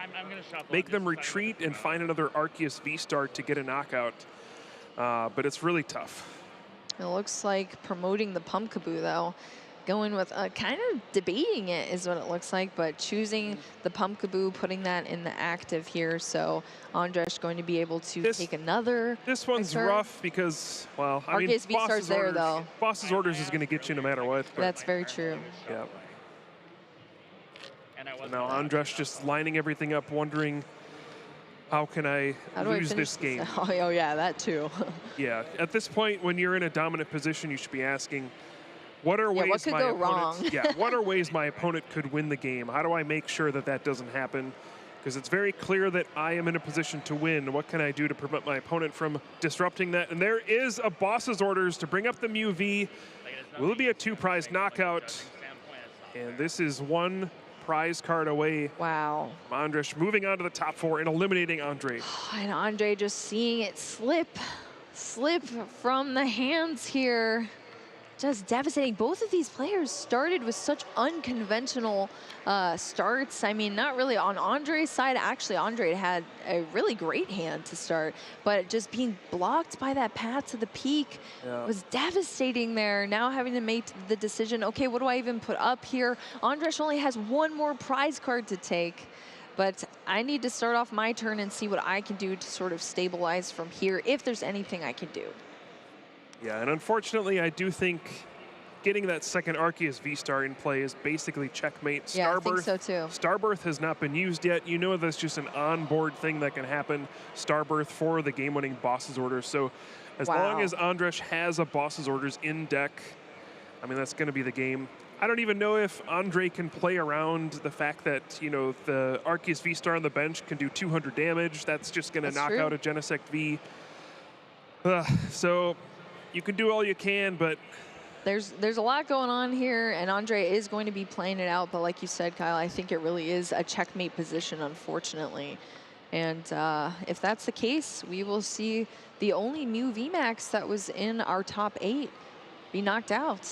Make them retreat and find another Arceus V-Star to get a knockout. But it's really tough.
It looks like promoting the Pumpkaboo, though. Going with kind of debating it is what it looks like, but choosing the Pumpkaboo, putting that in the active here. So Ondrej going to be able to take another.
This one's rough because, well, I mean,
V-Star's there, though.
Boss's Orders is going to get you no matter what.
That's very true.
Yeah. So now Ondrej just lining everything up, wondering, how can I lose this game?
Oh, yeah, that too.
Yeah, at this point, when you're in a dominant position, you should be asking, what are ways
what could
my
go
opponent,
wrong?
what are ways my opponent could win the game? How do I make sure that that doesn't happen? Because it's very clear that I am in a position to win. What can I do to prevent my opponent from disrupting that? And there is a Boss's Orders to bring up the Mew V. Will it be a 2-prize knockout? And this is 1 prize card away.
Wow.
Ondrej moving on to the top 4 and eliminating Ondrej.
And Ondrej just seeing it slip from the hands here. Just devastating. Both of these players started with such unconventional starts. I mean, not really on Ondrej's side. Actually, Ondrej had a really great hand to start, but just being blocked by that path to the peak was devastating there. Now having to make the decision, okay, what do I even put up here? Ondrej only has 1 more prize card to take, but I need to start off my turn and see what I can do to sort of stabilize from here, if there's anything I can do.
Yeah, and unfortunately, I do think getting that second Arceus V-Star in play is basically checkmate.
Yeah, I think so too.
Starbirth has not been used yet. You know that's just an onboard thing that can happen. Starbirth for the game-winning Boss's Orders. So as long as Ondrej has a Boss's Orders in deck, I mean, that's going to be the game. I don't even know if Andre can play around the fact that, you know, the Arceus V-Star on the bench can do 200 damage. That's just going to knock out a Genesect V. So you can do all you can, but
there's a lot going on here, and Andre is going to be playing it out. But like you said, Kyle, I think it really is a checkmate position, unfortunately. And if that's the case, we will see the only Mew VMAX that was in our top 8 be knocked out.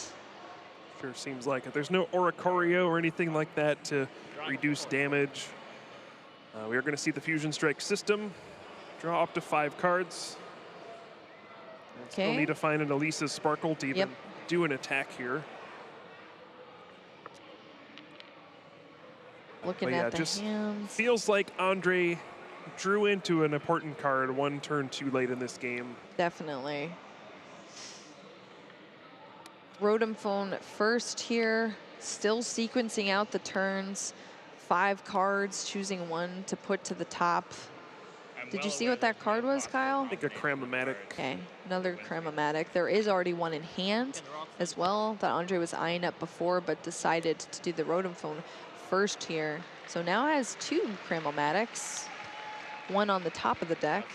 Sure seems like it. There's no Oricorio or anything like that to reduce damage. We are going to see the Fusion Strike system draw up to 5 cards.
Okay.
Still need to find an Elisa Sparkle to even do an attack here.
Looking at the hands.
Feels like Andre drew into an important card one turn too late in this game.
Definitely. Rotom Phone first here, still sequencing out the turns. 5 cards, choosing one to put to the top. Did you see what that card was, Kyle?
I think a Cramomatic.
Okay, another Cramomatic. There is already one in hand as well that Andre was eyeing up before, but decided to do the Rotom Phone first here. So now has 2 Cramomatics, one on the top of the deck.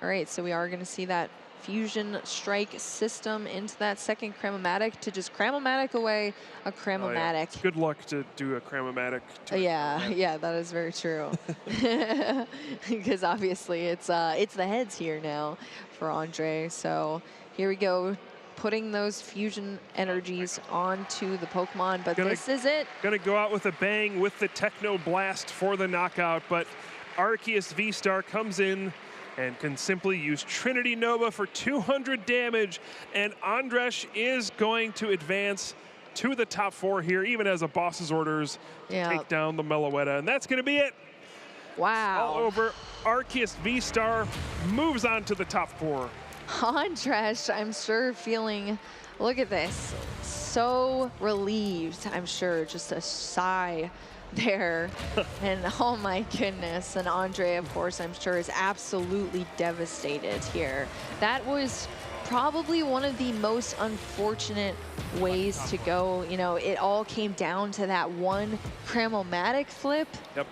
All right, so we are going to see that Fusion Strike system into that second Cramomatic to just Cramomatic away a Cramomatic.
Good luck to do a Cramomatic.
Yeah, that is very true. Because obviously it's the heads here now for Andre. So here we go, putting those fusion energies onto the Pokemon, but this is it.
Gonna go out with a bang with the Techno Blast for the knockout, but Arceus V-Star comes in and can simply use Trinity Nova for 200 damage, and Ondrej is going to advance to the top 4 here, even as a boss's orders to take down the Meloetta, and that's gonna be it.
Wow.
All over. Arceus V-Star moves on to the top 4.
Ondrej, I'm sure feeling, look at this, so relieved, I'm sure, just a sigh there. And oh my goodness, and Andre, of course, I'm sure is absolutely devastated here. That was probably one of the most unfortunate ways to go. You know, it all came down to that one Cramomatic flip,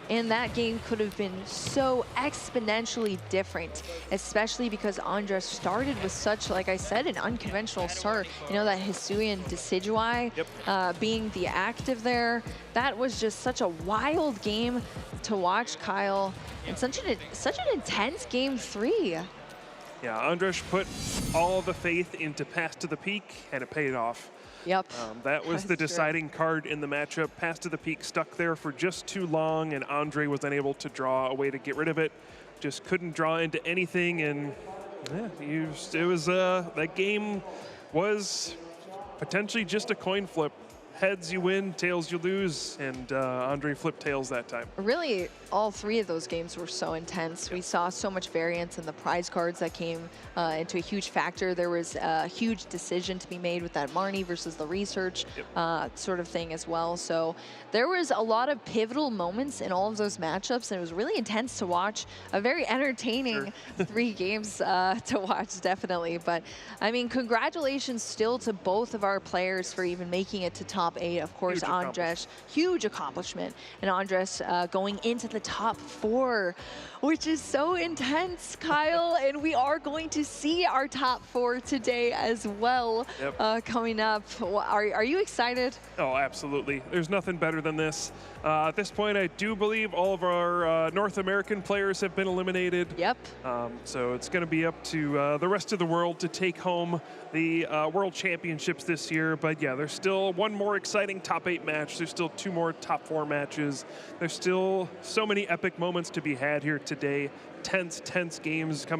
and that game could have been so exponentially different, especially because Ondrej started with such, like I said, an unconventional start. You know, that Hisuian Decidueye being the active there. That was just such a wild game to watch, Kyle, and such an intense game 3.
Yeah, Ondrej put all the faith into Pass to the Peak, and it paid off. That was the deciding card in the matchup. Pass to the Peak stuck there for just too long, and Andre was unable to draw a way to get rid of it. Just couldn't draw into anything, and it was that game was potentially just a coin flip. Heads you win, tails you lose, and Andre flipped tails that time.
Really, all 3 of those games were so intense. We saw so much variance in the prize cards that came into a huge factor. There was a huge decision to be made with that Marnie versus the research sort of thing as well. So there was a lot of pivotal moments in all of those matchups, and it was really intense to watch. A very entertaining 3 games to watch, definitely. But I mean, congratulations still to both of our players for even making it to top 8. Of course, Ondrej, huge accomplishment, and Ondrej going into the top 4, which is so intense, Kyle. And we are going to see our top 4 today as well coming up. Are you excited?
Oh, absolutely. There's nothing better than this. At this point, I do believe all of our North American players have been eliminated. So it's going to be up to the rest of the world to take home the World Championships this year. But yeah, there's still one more exciting top 8 match. There's still 2 more top 4 matches. There's still so many epic moments to be had here today. Tense games coming